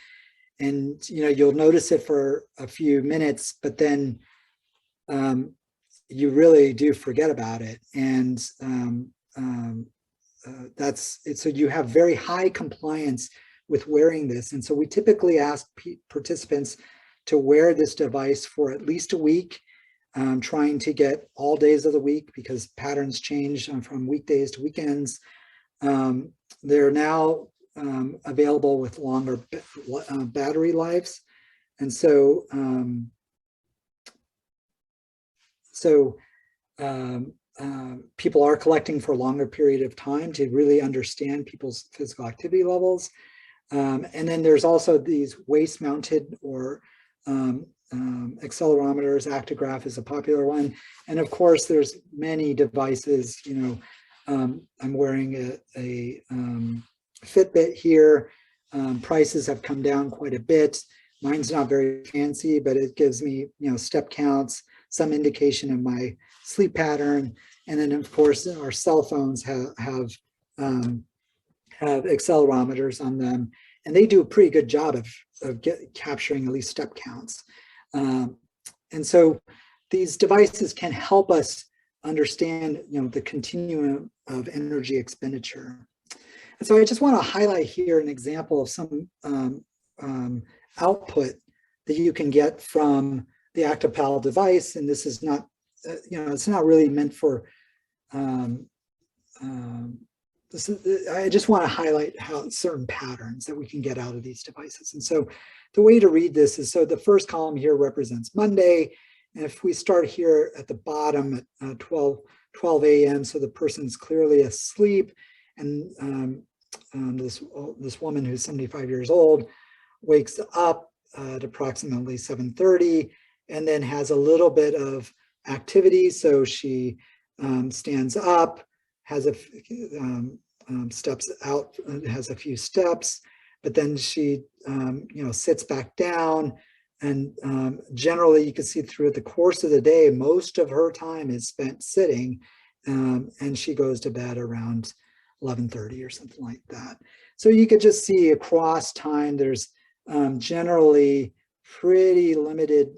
and you know, you'll notice it for a few minutes, but then you really do forget about it. And that's it. So you have very high compliance with wearing this. And so we typically ask participants to wear this device for at least a week, trying to get all days of the week because patterns change from weekdays to weekends. They're now available with longer battery lives. And so, people are collecting for a longer period of time to really understand people's physical activity levels. And then there's also these waist mounted or accelerometers. Actigraph is a popular one. And of course, there's many devices. You know, I'm wearing a Fitbit here. Prices have come down quite a bit. Mine's not very fancy, but it gives me, you know, step counts, some indication of my sleep pattern. And then of course, our cell phones have accelerometers on them, and they do a pretty good job of capturing at least step counts. And so these devices can help us understand, you know, the continuum of energy expenditure. And so I just want to highlight here an example of some output that you can get from the ActivePal device. And this is not, you know, it's not really meant for, I just want to highlight how certain patterns that we can get out of these devices. And so the way to read this is, so the first column here represents Monday. And if we start here at the bottom at 12 a.m., so the person's clearly asleep, and this woman who's 75 years old wakes up at approximately 7:30 and then has a little bit of activity. So she stands up, has a steps out, has a few steps, but then she you know, sits back down generally, you can see through the course of the day, most of her time is spent sitting, and she goes to bed around 11:30 or something like that. So you could just see across time, there's generally pretty limited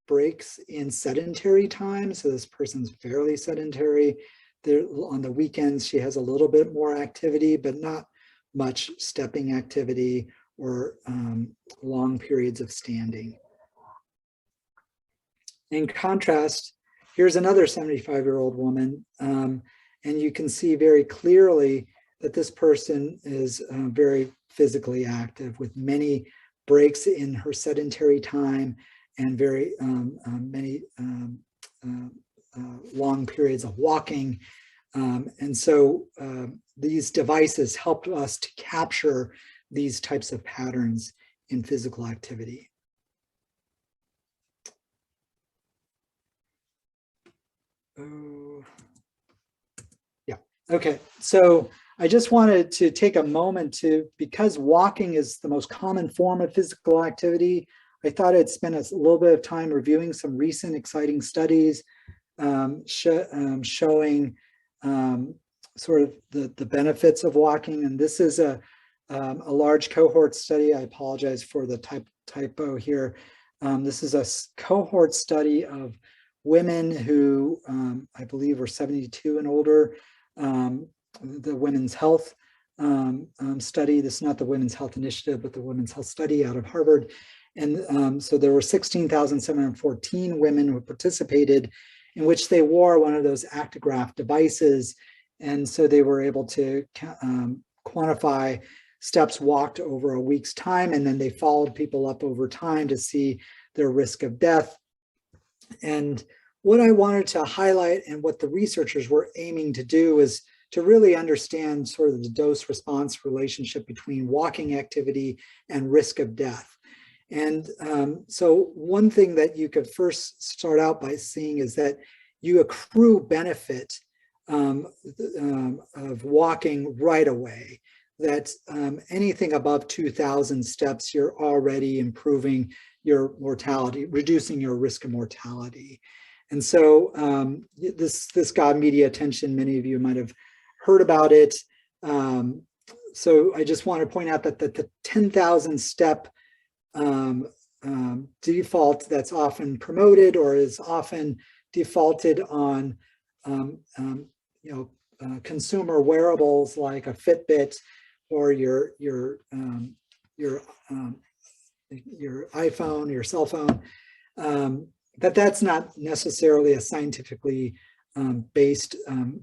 breaks in sedentary time. So this person's fairly sedentary. There, on the weekends, she has a little bit more activity, but not much stepping activity or long periods of standing. In contrast, here's another 75-year-old woman, and you can see very clearly that this person is very physically active with many breaks in her sedentary time and very many long periods of walking. And so these devices helped us to capture these types of patterns in physical activity. Oh, yeah, okay. So I just wanted to take a moment to, because walking is the most common form of physical activity, I thought I'd spend a little bit of time reviewing some recent exciting studies showing sort of the benefits of walking. And this is a large cohort study. I apologize for the typo here. This is a cohort study of women who I believe were 72 and older. The Women's Health study. This is not the Women's Health Initiative, but the Women's Health Study out of Harvard. And so there were 16,714 women who participated, in which they wore one of those actigraph devices. And so they were able to quantify steps walked over a week's time, and then they followed people up over time to see their risk of death. And what I wanted to highlight, and what the researchers were aiming to do, is to really understand sort of the dose-response relationship between walking activity and risk of death. And so one thing that you could first start out by seeing is that you accrue benefit of walking right away, that anything above 2,000 steps, you're already improving your mortality, reducing your risk of mortality. And so this got media attention. Many of you might have heard about it. So I just want to point out that the 10,000 step default that's often promoted, or is often defaulted on consumer wearables like a Fitbit or your iPhone, your cell phone, that's not necessarily a scientifically based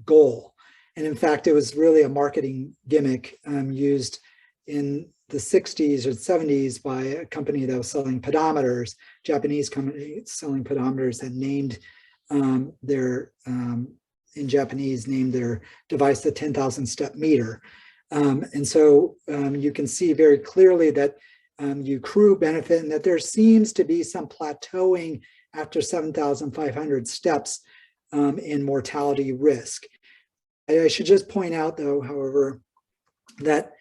goal. And in fact, it was really a marketing gimmick used in the 60s or 70s by a company that was selling pedometers, Japanese company selling pedometers, that named in Japanese, named their device the 10,000 step meter. And so you can see very clearly that you accrue benefit, and that there seems to be some plateauing after 7,500 steps in mortality risk. I should just point out, though, however, that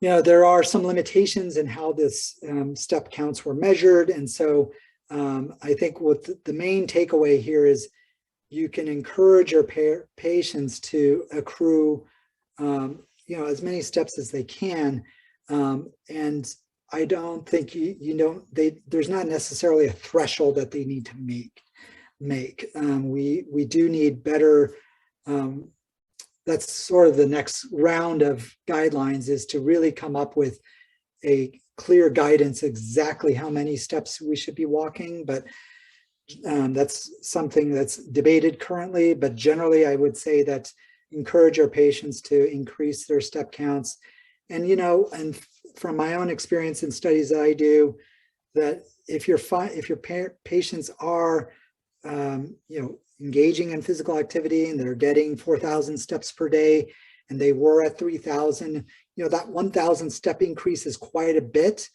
there are some limitations in how this step counts were measured. And so I think what the main takeaway here is, you can encourage your patients to accrue as many steps as they can. And I don't think there's not necessarily a threshold that they need to make. We do need better. That's sort of the next round of guidelines, is to really come up with a clear guidance exactly how many steps we should be walking. But that's something that's debated currently. But generally, I would say that encourage our patients to increase their step counts. And and from my own experience in studies that I do, that if your patients are engaging in physical activity and they're getting 4,000 steps per day, and they were at 3,000, that 1,000 step increase is quite a bit.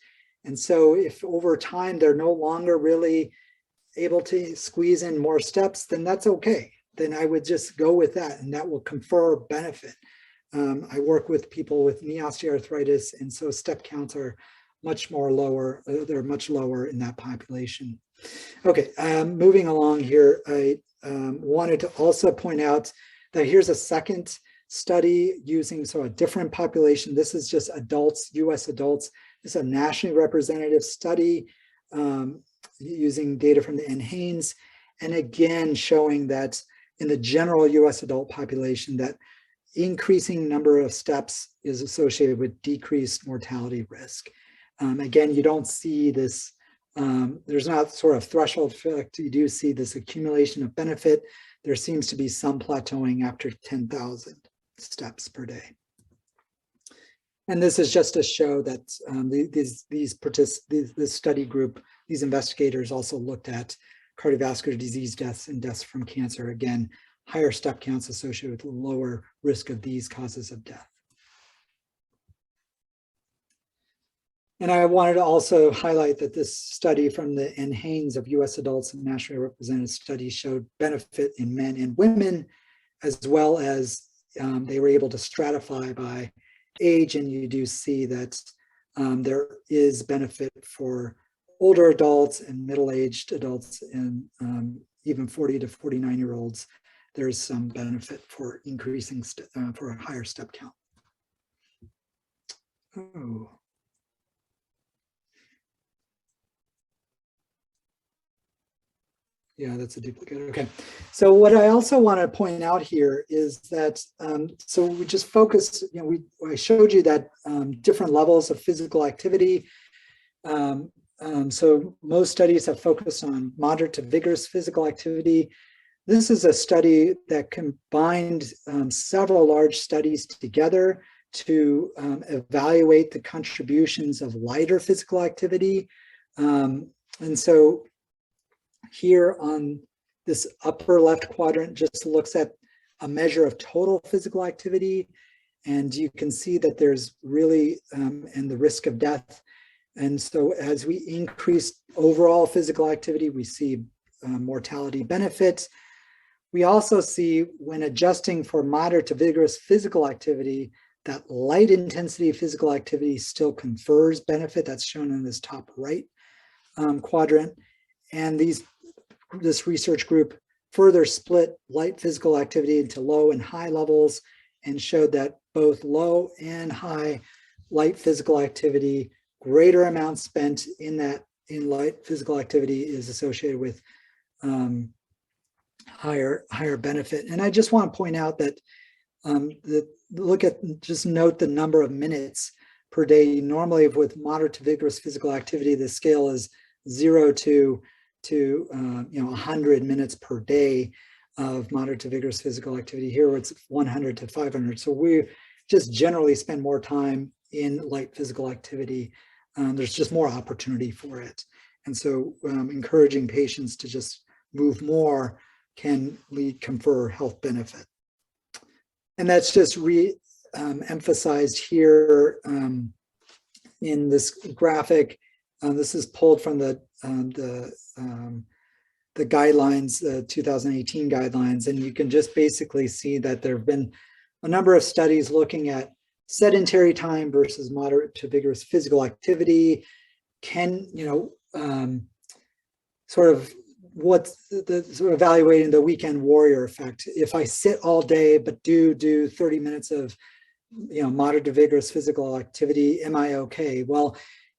And so if over time they're no longer really able to squeeze in more steps, then that's okay. Then I would just go with that, and that will confer benefit. I work with people with knee osteoarthritis, and so step counts are much more lower. They're much lower in that population. Okay, moving along here, I wanted to also point out that here's a second study using a different population. This is just adults, US adults. This is a nationally representative study using data from the NHANES, and again showing that in the general US adult population that increasing number of steps is associated with decreased mortality risk. Again, you don't see this, there's not sort of threshold effect. You do see this accumulation of benefit. There seems to be some plateauing after 10,000 steps per day. And this is just to show that this study group, these investigators also looked at cardiovascular disease deaths and deaths from cancer. Again, higher step counts associated with lower risk of these causes of death. And I wanted to also highlight that this study from the NHANES of US adults and nationally represented studies showed benefit in men and women, as well as they were able to stratify by age, and you do see that there is benefit for older adults and middle-aged adults and even 40 to 49-year-olds. There's some benefit for increasing for a higher step count. Oh. Yeah, that's a duplicate. Okay. So what I also want to point out here is that, so we just focused, I showed you that different levels of physical activity. So most studies have focused on moderate to vigorous physical activity. This is a study that combined several large studies together to evaluate the contributions of lighter physical activity. And so here on this upper left quadrant just looks at a measure of total physical activity. And you can see that there's really, and the risk of death. And so as we increase overall physical activity, we see mortality benefits. We also see when adjusting for moderate to vigorous physical activity, that light intensity physical activity still confers benefit. That's shown in this top right quadrant. And this research group further split light physical activity into low and high levels and showed that both low and high light physical activity, greater amounts spent in light physical activity is associated with higher benefit. And I just want to point out that just note the number of minutes per day. Normally with moderate to vigorous physical activity, the scale is 0 to 100 minutes per day of moderate to vigorous physical activity. Here it's 100 to 500. So we just generally spend more time in light physical activity. There's just more opportunity for it. And so encouraging patients to just move more can confer health benefit. And that's just emphasized here in this graphic. This is pulled from the guidelines, the 2018 guidelines, and you can just basically see that there have been a number of studies looking at sedentary time versus moderate to vigorous physical activity. Sort of what's the sort of evaluating the weekend warrior effect. If I sit all day but do 30 minutes of moderate to vigorous physical activity, am I okay? Well,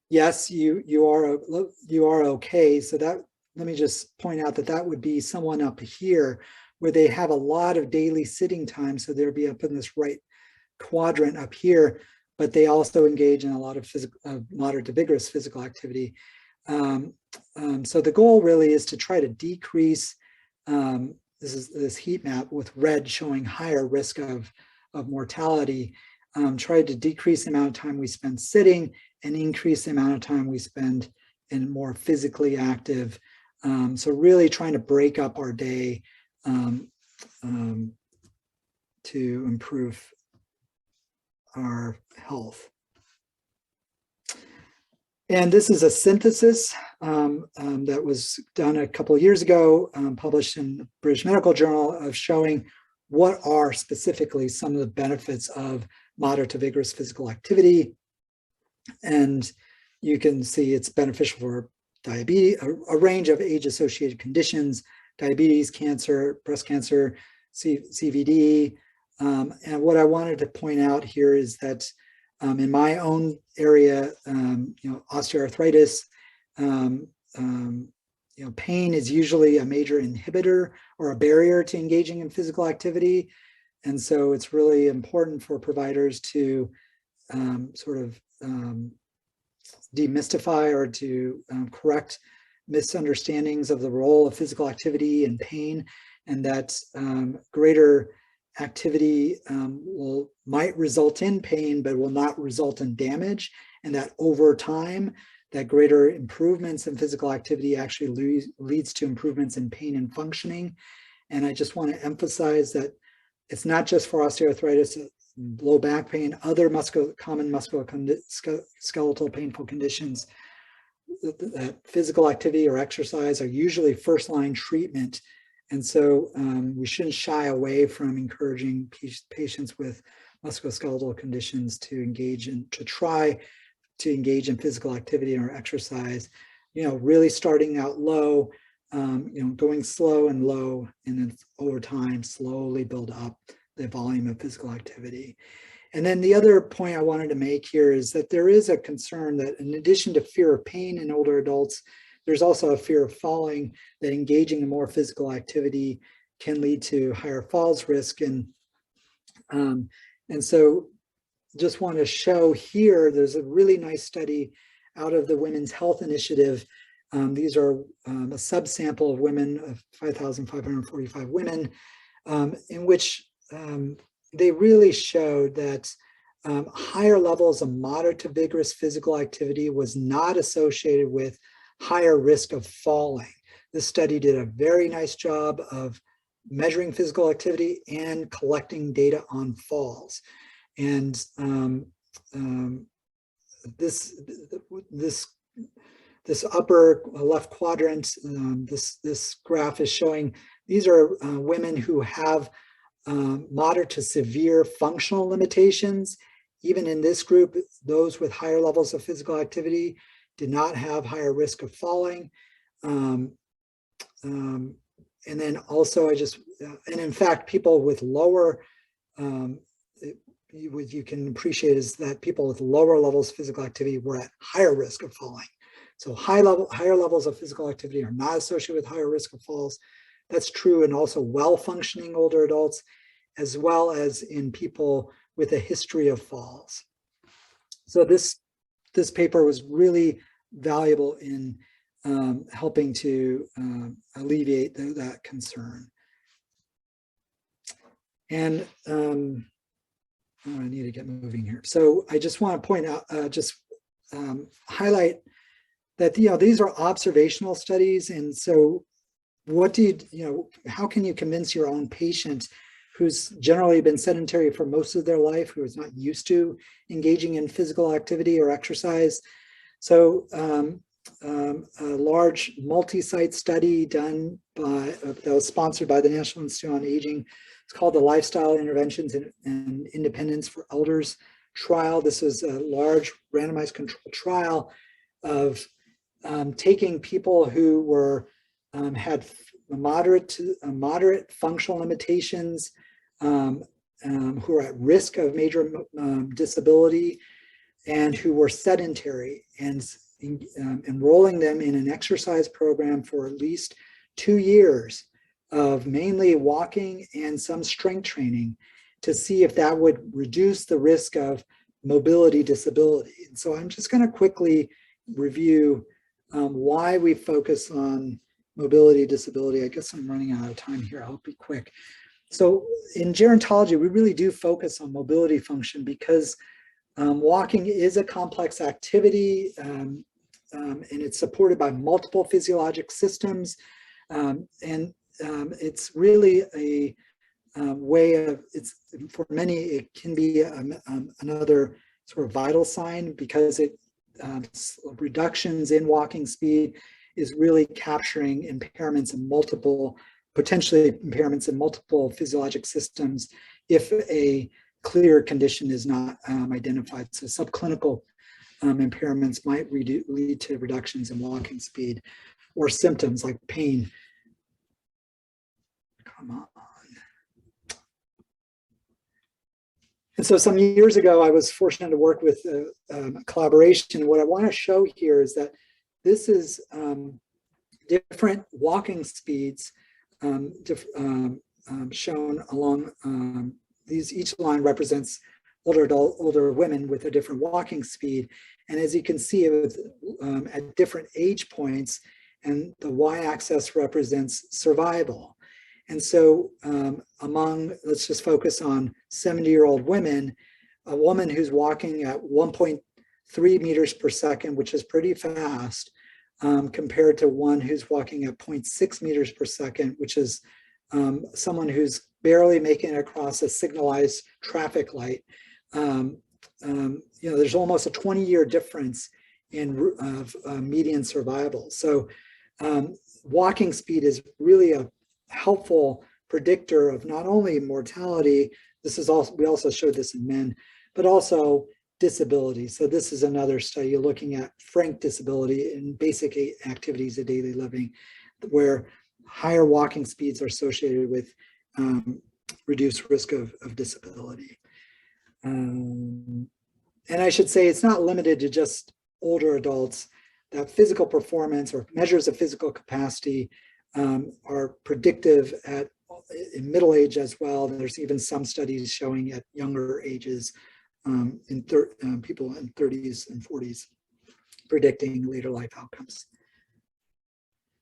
yes, you are okay. So that, let me just point out that would be someone up here where they have a lot of daily sitting time. So they'll be up in this right quadrant up here, but they also engage in a lot of moderate to vigorous physical activity. So the goal really is to try to decrease, this is this heat map with red showing higher risk of mortality, try to decrease the amount of time we spend sitting and increase the amount of time we spend in more physically active. So really trying to break up our day to improve our health. And this is a synthesis that was done a couple of years ago, published in the British Medical Journal, of showing what are specifically some of the benefits of moderate to vigorous physical activity. And you can see it's beneficial for diabetes, a range of age-associated conditions, diabetes, cancer, breast cancer, CVD. And what I wanted to point out here is that in my own area, osteoarthritis, pain is usually a major inhibitor or a barrier to engaging in physical activity. And so it's really important for providers to demystify or to correct misunderstandings of the role of physical activity and pain, and that greater activity might result in pain, but will not result in damage, and that over time, that greater improvements in physical activity actually leads to improvements in pain and functioning. And I just want to emphasize that it's not just for osteoarthritis, low back pain, other common musculoskeletal painful conditions. Physical activity or exercise are usually first-line treatment. And so we shouldn't shy away from encouraging patients with musculoskeletal conditions to try to engage in physical activity or exercise, really starting out low, going slow and low, and then over time, slowly build up the volume of physical activity. And then the other point I wanted to make here is that there is a concern that in addition to fear of pain in older adults, there's also a fear of falling, that engaging in more physical activity can lead to higher falls risk. And so just want to show here, there's a really nice study out of the Women's Health Initiative. These are a subsample of women, of 5,545 women, in which they really showed that higher levels of moderate to vigorous physical activity was not associated with higher risk of falling. This study did a very nice job of measuring physical activity and collecting data on falls. And this upper left quadrant, this graph is showing these are women who have moderate to severe functional limitations. Even in this group, those with higher levels of physical activity did not have higher risk of falling. And then also and in fact, people with lower, what you can appreciate is that people with lower levels of physical activity were at higher risk of falling. So higher levels of physical activity are not associated with higher risk of falls. That's true in also well-functioning older adults, as well as in people with a history of falls. So this paper was really valuable in helping to alleviate that concern. And I need to get moving here. So I just want to point out, highlight that these are observational studies, and so how can you convince your own patient who's generally been sedentary for most of their life, who is not used to engaging in physical activity or exercise? So a large multi-site study done that was sponsored by the National Institute on Aging. It's called the Lifestyle Interventions and Independence for Elders trial. This is a large randomized controlled trial of taking people who were had moderate functional limitations, who are at risk of major disability, and who were sedentary, and enrolling them in an exercise program for at least 2 years of mainly walking and some strength training to see if that would reduce the risk of mobility disability. And so I'm just going to quickly review why we focus on mobility disability. I guess I'm running out of time here. I'll be quick. So in gerontology, we really do focus on mobility function because walking is a complex activity, and it's supported by multiple physiologic systems. It's really a way of, for many, it can be another sort of vital sign, because reductions in walking speed is really capturing impairments in potentially impairments in multiple physiologic systems if a clear condition is not identified. So subclinical impairments might lead to reductions in walking speed or symptoms like pain. Come on. And so some years ago, I was fortunate to work with a collaboration. What I want to show here is that this is different walking speeds shown along these. Each line represents older women with a different walking speed. And as you can see, it was at different age points, and the y-axis represents survival. And so let's just focus on 70-year-old women, a woman who's walking at 1.3 meters per second, which is pretty fast, compared to one who's walking at 0.6 meters per second, which is someone who's barely making it across a signalized traffic light. There's almost a 20-year difference in median survival. So walking speed is really a helpful predictor of not only mortality, we also showed this in men, but also disability. So this is another study looking at frank disability in basic activities of daily living, where higher walking speeds are associated with reduced risk of disability. And I should say it's not limited to just older adults. That physical performance or measures of physical capacity are predictive in middle age as well. There's even some studies showing at younger ages, people in 30s and 40s, predicting later life outcomes.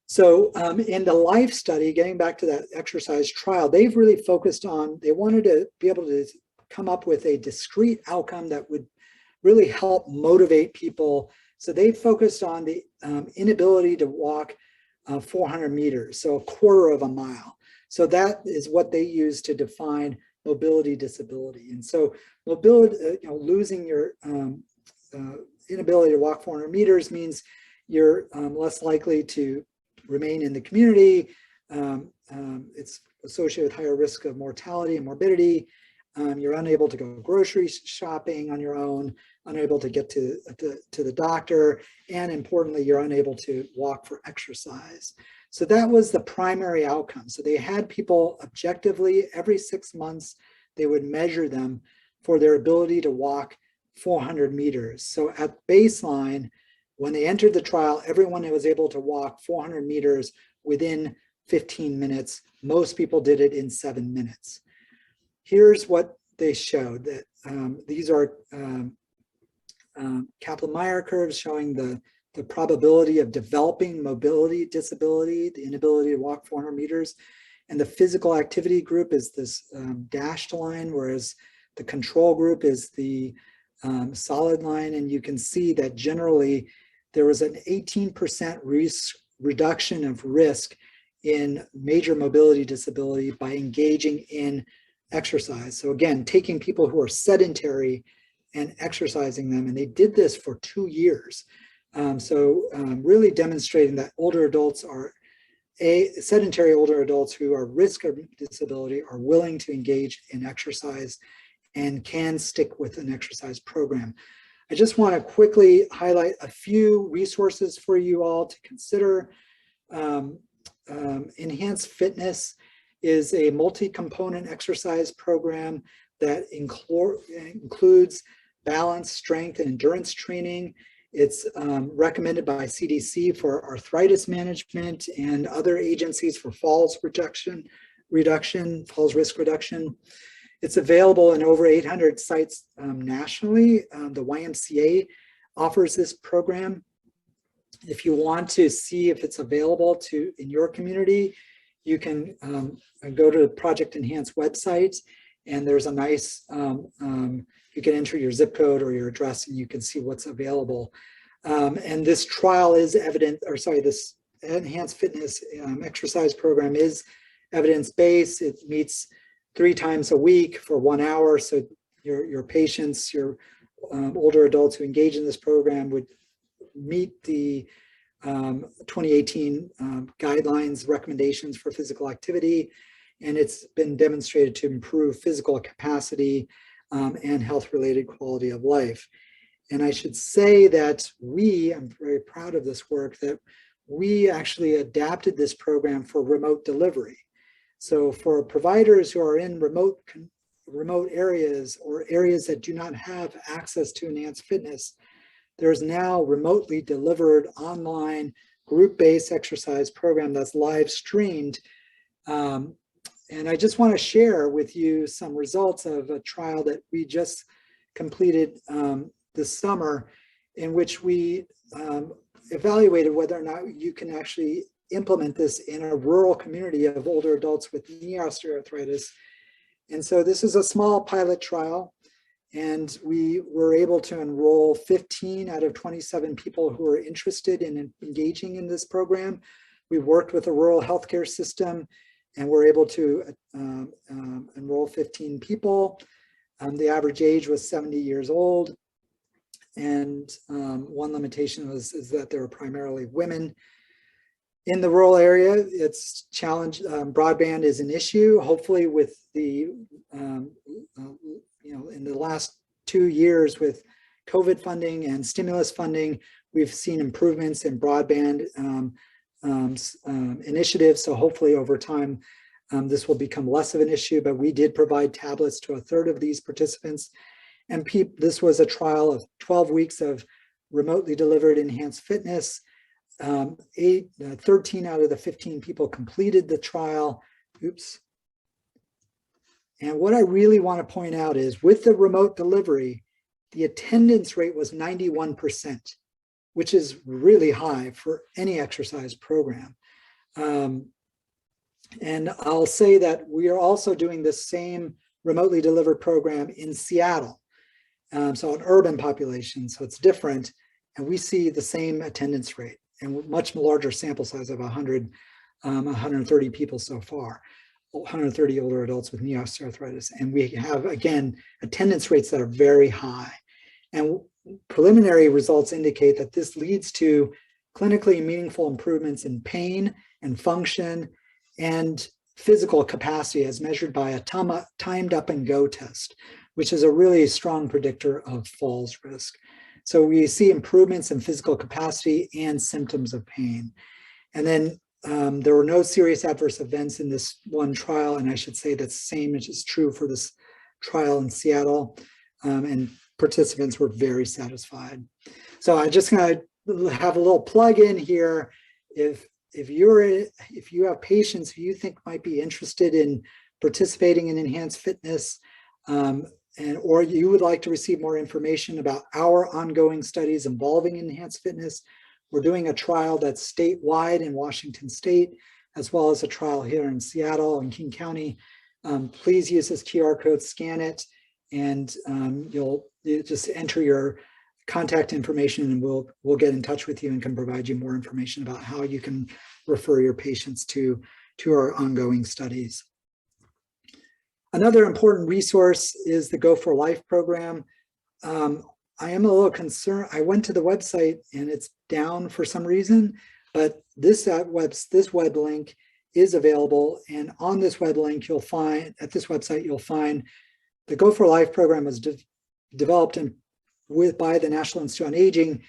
So in the LIFE study, getting back to that exercise trial, they've really focused on, they wanted to be able to come up with a discrete outcome that would really help motivate people. So they focused on the inability to walk 400 meters, so a quarter of a mile. So that is what they use to define mobility disability. And so mobility, losing your inability to walk 400 meters means you're less likely to remain in the community. It's associated with higher risk of mortality and morbidity. You're unable to go grocery shopping on your own, unable to get to the doctor, and importantly, you're unable to walk for exercise. So that was the primary outcome. So they had people objectively, every 6 months, they would measure them for their ability to walk 400 meters. So at baseline, when they entered the trial, everyone was able to walk 400 meters within 15 minutes. Most people did it in 7 minutes. Here's what they showed, that these are Kaplan-Meier curves showing the probability of developing mobility disability, the inability to walk 400 meters. And the physical activity group is this dashed line, whereas the control group is the solid line. And you can see that generally there was an 18% reduction of risk in major mobility disability by engaging in exercise. So again, taking people who are sedentary and exercising them, and they did this for 2 years. Really demonstrating that older adults are sedentary older adults who are risk of disability are willing to engage in exercise and can stick with an exercise program. I just want to quickly highlight a few resources for you all to consider. Enhanced Fitness is a multi-component exercise program that includes balance, strength, and endurance training. It's recommended by CDC for arthritis management and other agencies for falls risk reduction. It's available in over 800 sites nationally. The YMCA offers this program. If you want to see if it's available in your community, you can go to the Project Enhance website, and there's a nice, you can enter your zip code or your address and you can see what's available. And this trial is this Enhanced Fitness exercise program is evidence-based. It meets 3 times a week for 1 hour. So your patients, your older adults who engage in this program would meet the 2018 guidelines recommendations for physical activity. And it's been demonstrated to improve physical capacity and health-related quality of life. And I should say that I'm very proud of this work, that we actually adapted this program for remote delivery. So for providers who are in remote areas or areas that do not have access to enhanced fitness, there's now remotely delivered online group-based exercise program that's live streamed. And I just want to share with you some results of a trial that we just completed this summer, in which we evaluated whether or not you can actually implement this in a rural community of older adults with knee osteoarthritis. And so this is a small pilot trial, and we were able to enroll 15 out of 27 people who are interested in engaging in this program. We worked with a rural healthcare system, and we're able to enroll 15 people. The average age was 70 years old. And one limitation is that they were primarily women. In the rural area, it's challenged. Broadband is an issue. Hopefully, with the in the last 2 years with COVID funding and stimulus funding, we've seen improvements in broadband initiatives. So hopefully, over time, this will become less of an issue. But we did provide tablets to a third of these participants. And this was a trial of 12 weeks of remotely delivered enhanced fitness. 13 out of the 15 people completed the trial. Oops. And what I really want to point out is, with the remote delivery, the attendance rate was 91%, which is really high for any exercise program. And I'll say that we are also doing the same remotely delivered program in Seattle. So an urban population, so it's different. And we see the same attendance rate and much larger sample size of 130 people so far, 130 older adults with knee osteoarthritis. And we have, again, attendance rates that are very high. And preliminary results indicate that this leads to clinically meaningful improvements in pain and function and physical capacity as measured by a timed up and go test, which is a really strong predictor of falls risk. So we see improvements in physical capacity and symptoms of pain. And then there were no serious adverse events in this one trial. And I should say that the same is true for this trial in Seattle. And participants were very satisfied. So I'm just gonna have a little plug in here. If you have patients who you think might be interested in participating in enhanced fitness, or you would like to receive more information about our ongoing studies involving enhanced fitness, we're doing a trial that's statewide in Washington State, as well as a trial here in Seattle and King County. Please use this QR code, scan it, and you just enter your contact information, and we'll get in touch with you and can provide you more information about how you can refer your patients to our ongoing studies. Another important resource is the Go for Life program. I am a little concerned. I went to the website and it's down for some reason, but this web link is available. And on this web link, you'll find, at this website, you'll find the Go for Life program was developed by the National Institute on Aging.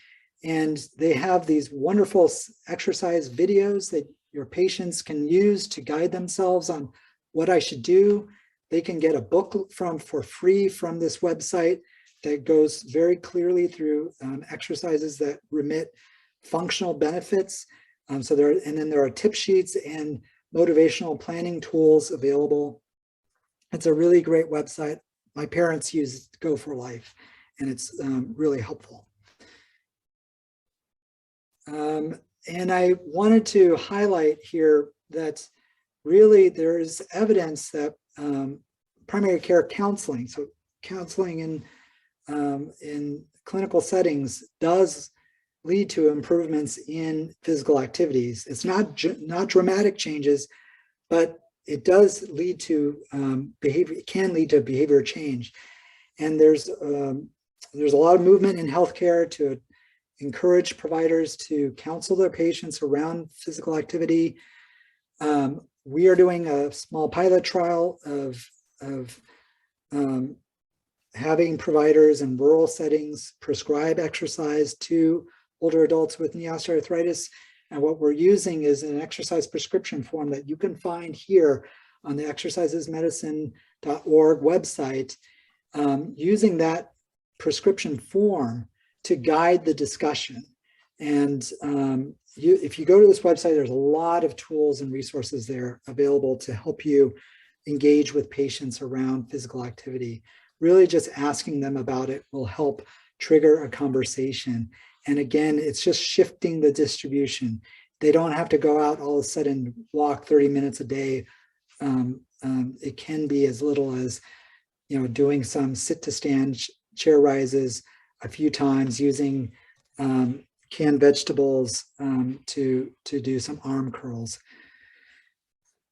And they have these wonderful exercise videos that your patients can use to guide themselves on what I should do. They can get a book for free from this website that goes very clearly through exercises that remit functional benefits. And then there are tip sheets and motivational planning tools available. It's a really great website. My parents use Go for Life, and it's really helpful. And I wanted to highlight here that really there's evidence that primary care counseling, so counseling in clinical settings, does lead to improvements in physical activities. It's not dramatic changes, but it does lead to behavior. It can lead to behavior change. And there's a lot of movement in healthcare to encourage providers to counsel their patients around physical activity. We are doing a small pilot trial of having providers in rural settings prescribe exercise to older adults with knee osteoarthritis. And what we're using is an exercise prescription form that you can find here on the exercisesmedicine.org website, using that prescription form to guide the discussion. And if you go to this website, there's a lot of tools and resources there available to help you engage with patients around physical activity. Really just asking them about it will help trigger a conversation. And again, it's just shifting the distribution. They don't have to go out all of a sudden, walk 30 minutes a day. It can be as little as, doing some sit to stand chair rises a few times, using canned vegetables to do some arm curls.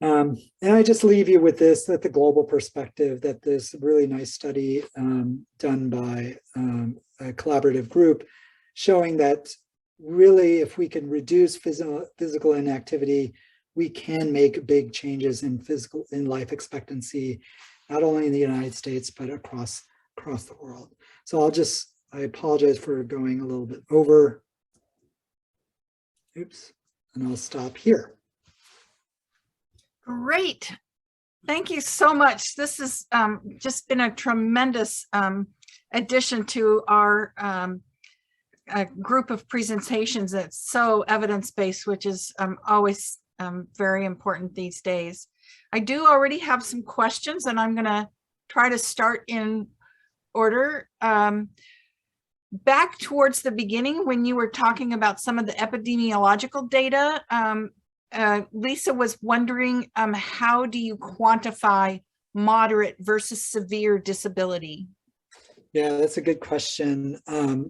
And I just leave you with this, that the global perspective, that this really nice study done by a collaborative group showing that really if we can reduce physical inactivity, we can make big changes in life expectancy, not only in the United States, but across the world. So I apologize for going a little bit over. Oops, and I'll stop here. Great. Thank you so much. This has just been a tremendous addition to our group of presentations that's so evidence-based, which is always very important these days. I do already have some questions, and I'm going to try to start in order. Back towards the beginning, when you were talking about some of the epidemiological data, Lisa was wondering, how do you quantify moderate versus severe disability? Yeah, that's a good question.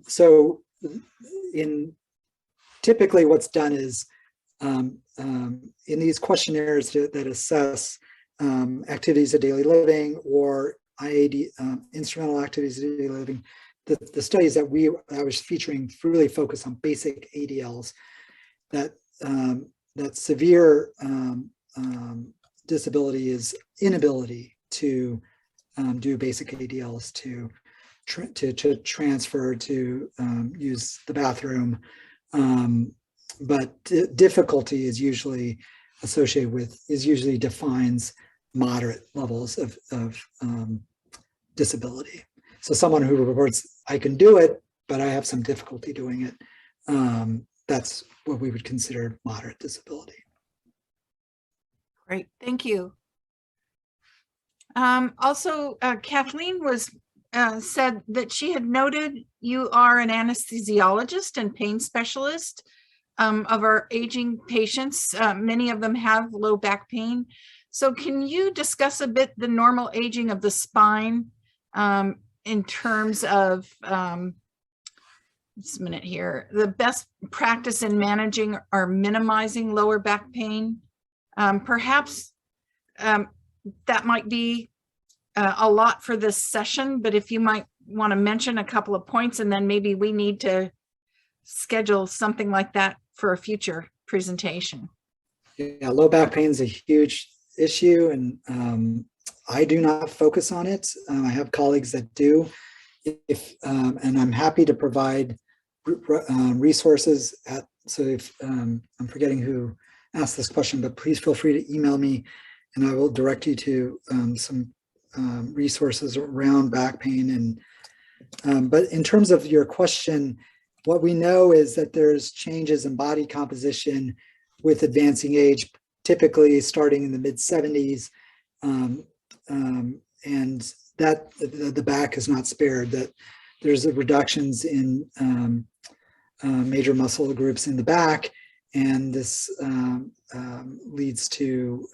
So typically what's done is in these questionnaires that assess activities of daily living or IAD, instrumental activities of daily living, the studies that I was featuring really focus on basic ADLs, that severe disability is inability to do basic ADLs, to transfer, to use the bathroom, but difficulty is usually associated with, usually defines moderate levels of disability. So someone who reports, I can do it, but I have some difficulty doing it, that's what we would consider moderate disability. Great, thank you. Also, Kathleen said that she had noted you are an anesthesiologist and pain specialist of our aging patients. Many of them have low back pain. So can you discuss a bit the normal aging of the spine in terms of, just a minute here, the best practice in managing or minimizing lower back pain? Perhaps that might be a lot for this session, but if you might want to mention a couple of points, and then maybe we need to schedule something like that for a future presentation. Yeah, low back pain is a huge issue, and I do not focus on it. I have colleagues that do, and I'm happy to provide resources so if I'm forgetting who asked this question, but please feel free to email me and I will direct you to some resources around back pain. And but in terms of your question, what we know is that there's changes in body composition with advancing age, typically starting in the mid-70s, and that the back is not spared, that there's reductions in major muscle groups in the back, and this leads to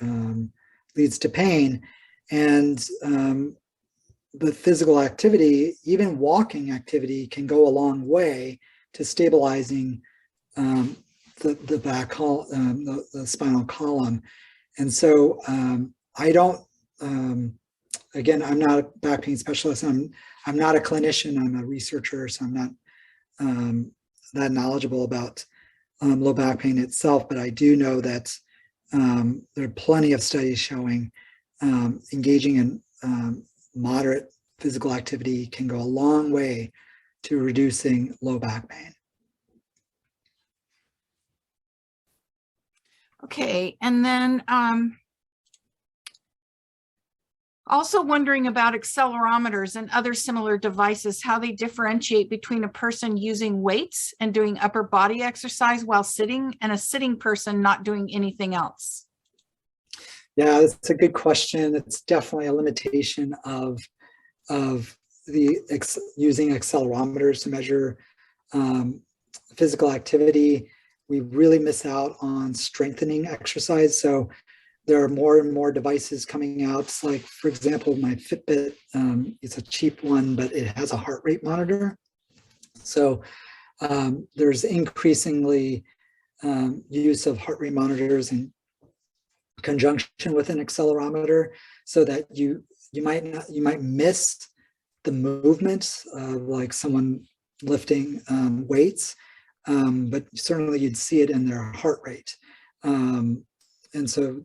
pain. And the physical activity, even walking activity, can go a long way to stabilizing the back, the spinal column. And so I don't, again, I'm not a back pain specialist. I'm not a clinician. I'm a researcher, so I'm not that knowledgeable about low back pain itself. But I do know that there are plenty of studies showing engaging in moderate physical activity can go a long way to reducing low back pain. Okay, and then also wondering about accelerometers and other similar devices, how they differentiate between a person using weights and doing upper body exercise while sitting and a sitting person not doing anything else. Yeah, that's a good question. It's definitely a limitation of using accelerometers to measure physical activity. We really miss out on strengthening exercise. So there are more and more devices coming out. It's like, for example, my Fitbit, it's a cheap one, but it has a heart rate monitor. So there's increasingly use of heart rate monitors in conjunction with an accelerometer, so that you might miss the movement of like someone lifting weights, but certainly you'd see it in their heart rate. And so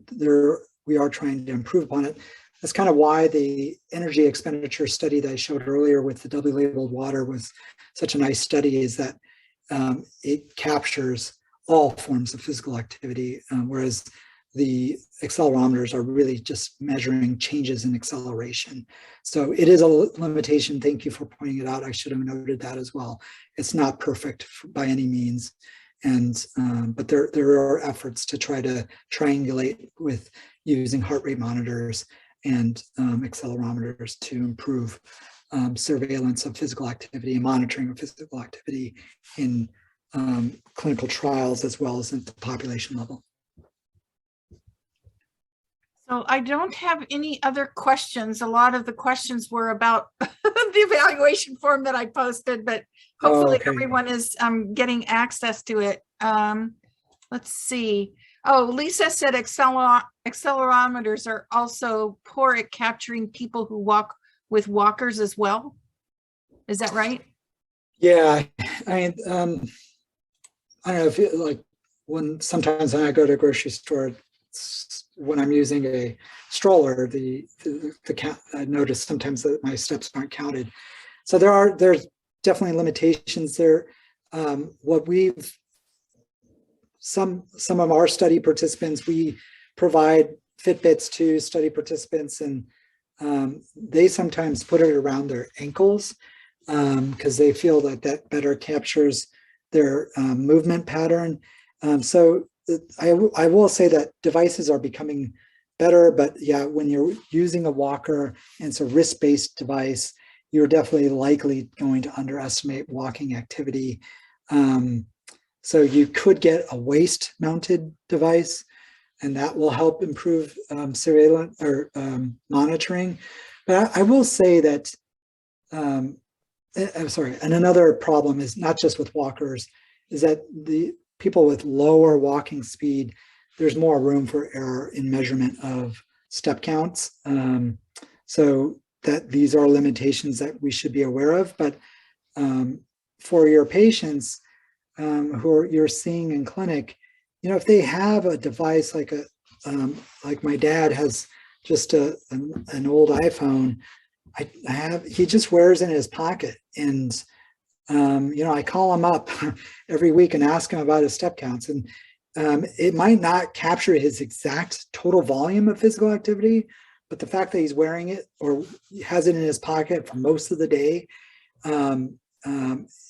we are trying to improve upon it. That's kind of why the energy expenditure study that I showed earlier with the doubly labeled water was such a nice study, is that it captures all forms of physical activity, whereas the accelerometers are really just measuring changes in acceleration. So it is a limitation. Thank you for pointing it out. I should have noted that as well. It's not perfect by any means. And but there are efforts to try to triangulate with using heart rate monitors and accelerometers to improve surveillance of physical activity and monitoring of physical activity in clinical trials as well as at the population level. So I don't have any other questions. A lot of the questions were about the evaluation form that I posted, but hopefully everyone is getting access to it. Let's see. Oh, Lisa said accelerometers are also poor at capturing people who walk with walkers as well. Is that right? Yeah, I mean, I don't know if it, like sometimes when I go to a grocery store, when I'm using a stroller, the count, I notice sometimes that my steps aren't counted. So there's definitely limitations there. Some of our study participants, we provide Fitbits to study participants, and they sometimes put it around their ankles because they feel that that better captures their movement pattern. So I will say that devices are becoming better, but yeah, when you're using a walker and it's a wrist-based device, you're definitely likely going to underestimate walking activity. So you could get a waist-mounted device, and that will help improve surveillance or monitoring. But I will say that, I'm sorry, and another problem is not just with walkers, is that the people with lower walking speed, there's more room for error in measurement of step counts. So that these are limitations that we should be aware of. But for your patients who you're seeing in clinic, you know, if they have a device like my dad has just an old iPhone, he just wears it in his pocket, and you know, I call him up every week and ask him about his step counts, and it might not capture his exact total volume of physical activity, but the fact that he's wearing it or has it in his pocket for most of the day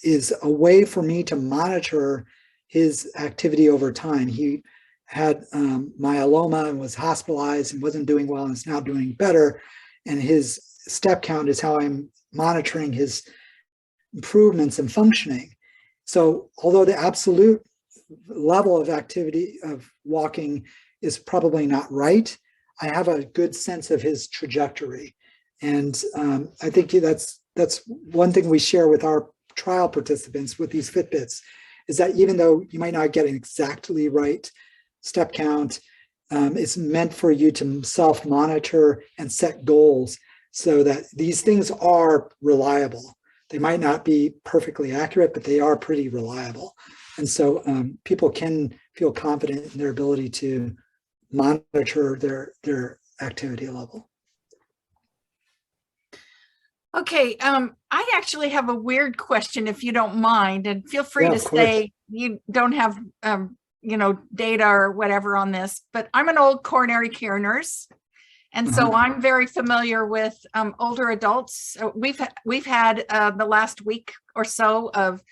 is a way for me to monitor his activity over time. He had myeloma and was hospitalized and wasn't doing well, and is now doing better. And his step count is how I'm monitoring his improvements in functioning. So although the absolute level of activity of walking is probably not right, I have a good sense of his trajectory. And I think that's one thing we share with our trial participants with these Fitbits, is that even though you might not get an exactly right step count, it's meant for you to self-monitor and set goals so that these things are reliable. They might not be perfectly accurate, but they are pretty reliable. And so people can feel confident in their ability to monitor their activity level. Okay, I actually have a weird question, if you don't mind, and feel free Yeah, to of course. say you don't have, data or whatever on this, but I'm an old coronary care nurse. And so Uh-huh. I'm very familiar with older adults. We've had the last week or so of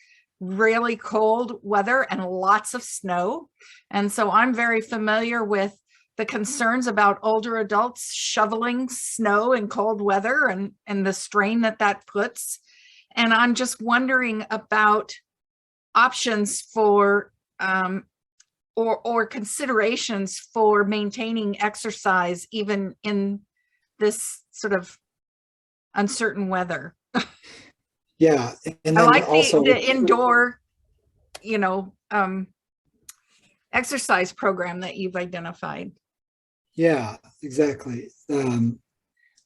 really cold weather and lots of snow. And so I'm very familiar with the concerns about older adults shoveling snow in cold weather and the strain that that puts. And I'm just wondering about options for or considerations for maintaining exercise even in this sort of uncertain weather. Yeah, and I then like also, the indoor, you know, exercise program that you've identified. yeah, exactly.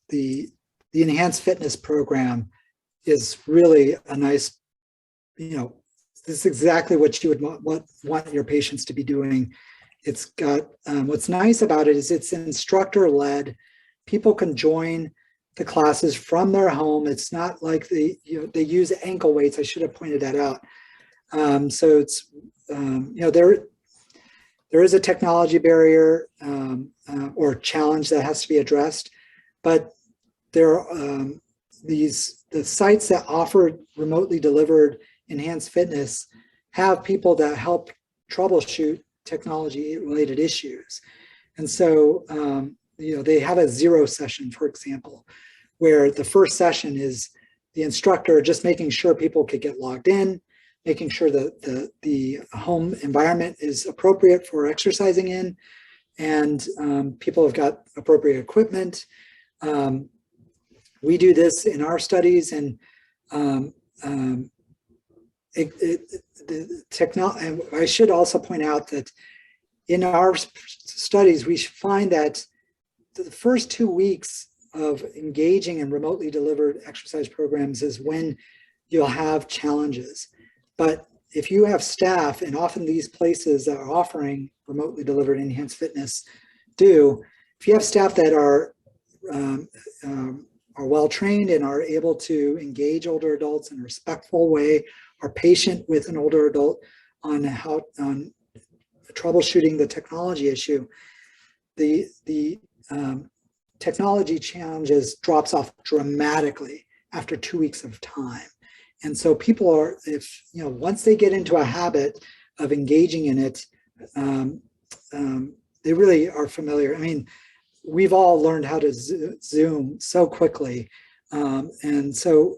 The enhanced fitness program is really a nice, this is exactly what you would want your patients to be doing. It's got, what's nice about it is it's instructor led. People can join the classes from their home. It's not like they use ankle weights. I should have pointed that out. So it's, there is a technology barrier or challenge that has to be addressed, but there are the sites that offer remotely delivered enhanced fitness have people that help troubleshoot technology related issues. And so, they have a 0 session, for example, where the first session is the instructor just making sure people could get logged in, making sure that the home environment is appropriate for exercising in, and people have got appropriate equipment. We do this in our studies, and and I should also point out that in our studies, we find that the first 2 weeks of engaging in remotely delivered exercise programs is when you'll have challenges. But if you have staff, and often these places that are offering remotely delivered enhanced fitness do, if you have staff that are well trained and are able to engage older adults in a respectful way, are patient with an older adult on troubleshooting the technology issue, the technology challenges drops off dramatically after 2 weeks of time. And so people are, once they get into a habit of engaging in it, they really are familiar. I mean, we've all learned how to Zoom so quickly. And so,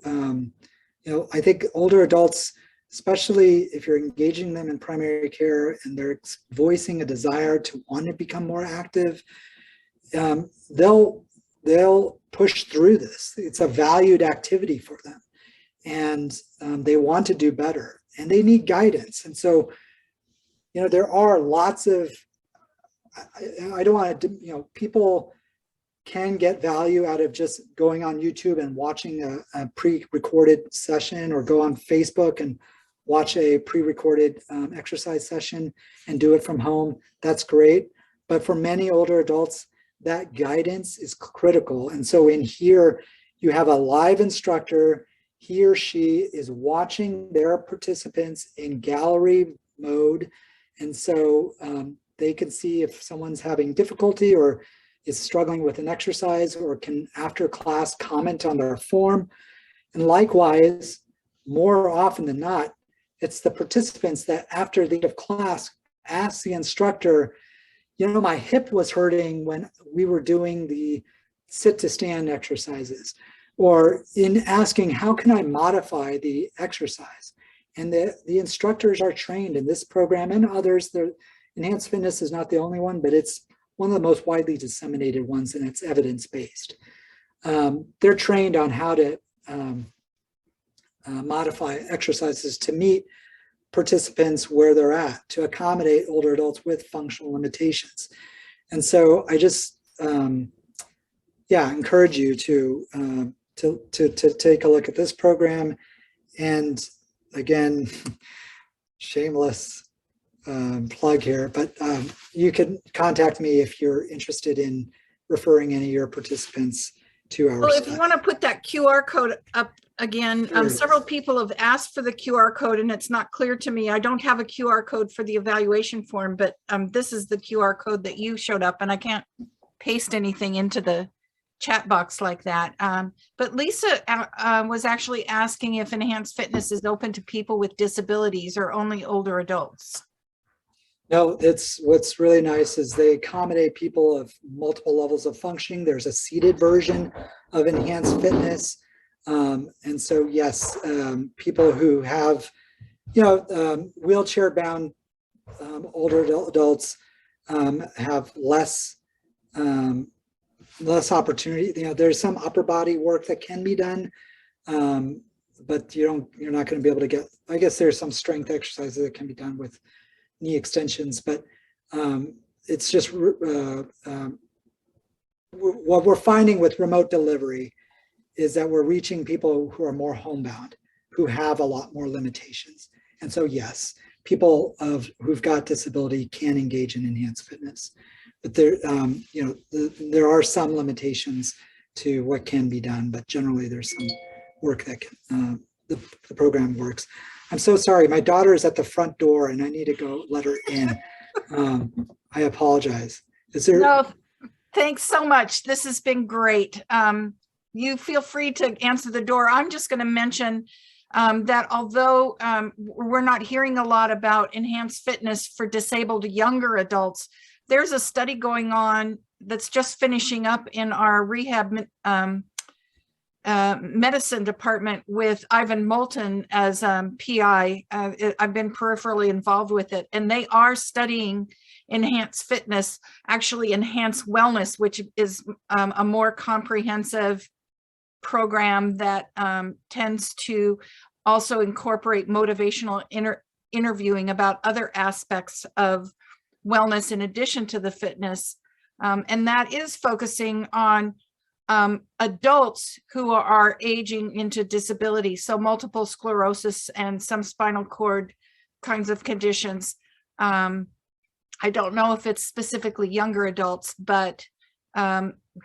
I think older adults, especially if you're engaging them in primary care and they're voicing a desire to want to become more active, they'll push through this. It's a valued activity for them, and they want to do better, and they need guidance. And so, there are lots of, I don't want to, people can get value out of just going on YouTube and watching a pre-recorded session, or go on Facebook and watch a pre-recorded exercise session and do it from home. That's great. But for many older adults, that guidance is critical. And so in here, you have a live instructor. He or she is watching their participants in gallery mode. And so they can see if someone's having difficulty or is struggling with an exercise, or can, after class, comment on their form. And likewise, more often than not, it's the participants that after the end of class ask the instructor, my hip was hurting when we were doing the sit to stand exercises, or in asking, how can I modify the exercise? And the instructors are trained in this program and others. The enhanced fitness is not the only one, but it's one of the most widely disseminated ones, and it's evidence-based. They're trained on how to modify exercises to meet participants where they're at, to accommodate older adults with functional limitations. And so I just, encourage you to take a look at this program. And again, shameless plug here, but you can contact me if you're interested in referring any of your participants 2-hour Well, if study. you want to put that QR code up again, Sure. several people have asked for the QR code and it's not clear to me. I don't have a QR code for the evaluation form, but this is the QR code that you showed up and I can't paste anything into the chat box like that. But Lisa was actually asking if enhanced fitness is open to people with disabilities or only older adults. No, it's what's really nice is they accommodate people of multiple levels of functioning. There's a seated version of enhanced fitness. And so, yes, people who have, wheelchair bound older adults have less opportunity. There's some upper body work that can be done, but you're not going to be able to get, I guess there's some strength exercises that can be done with knee extensions, but it's just what we're finding with remote delivery is that we're reaching people who are more homebound, who have a lot more limitations. And so, yes, people who've got disability can engage in enhanced fitness, but there are some limitations to what can be done, but generally there's some work that can, the program works. I'm so sorry. My daughter is at the front door and I need to go let her in. I apologize. Is there? No, thanks so much. This has been great. You feel free to answer the door. I'm just going to mention that although we're not hearing a lot about enhanced fitness for disabled younger adults, there's a study going on that's just finishing up in our rehab medicine department with Ivan Moulton as PI. I've been peripherally involved with it, and they are studying enhanced fitness, actually enhanced wellness, which is a more comprehensive program that tends to also incorporate motivational interviewing about other aspects of wellness in addition to the fitness. And that is focusing on adults who are aging into disability, so multiple sclerosis and some spinal cord kinds of conditions. I don't know if it's specifically younger adults, but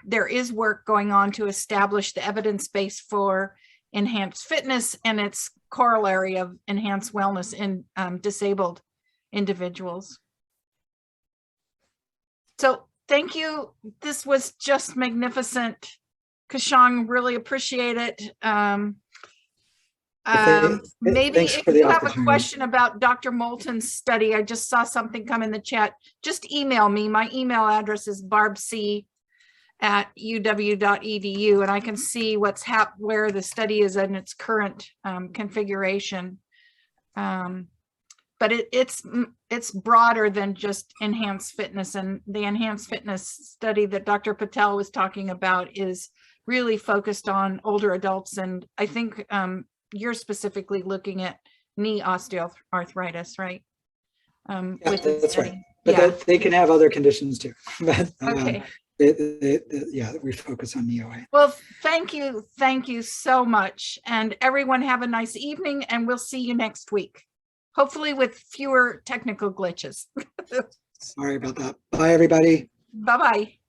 there is work going on to establish the evidence base for enhanced fitness and its corollary of enhanced wellness in disabled individuals. So thank you. This was just magnificent. Kushang, really appreciate it. Maybe if you have a question about Dr. Moulton's study, I just saw something come in the chat. Just email me. My email address is barbc@uw.edu, and I can see where the study is in its current configuration. But it's broader than just enhanced fitness, and the enhanced fitness study that Dr. Patel was talking about is really focused on older adults, and I think you're specifically looking at knee osteoarthritis, right? Yeah, that's right. But they can have other conditions too. But okay. Yeah, we focus on knee OA. Well, thank you so much, and everyone have a nice evening, and we'll see you next week, hopefully with fewer technical glitches. Sorry about that. Bye, everybody. Bye-bye.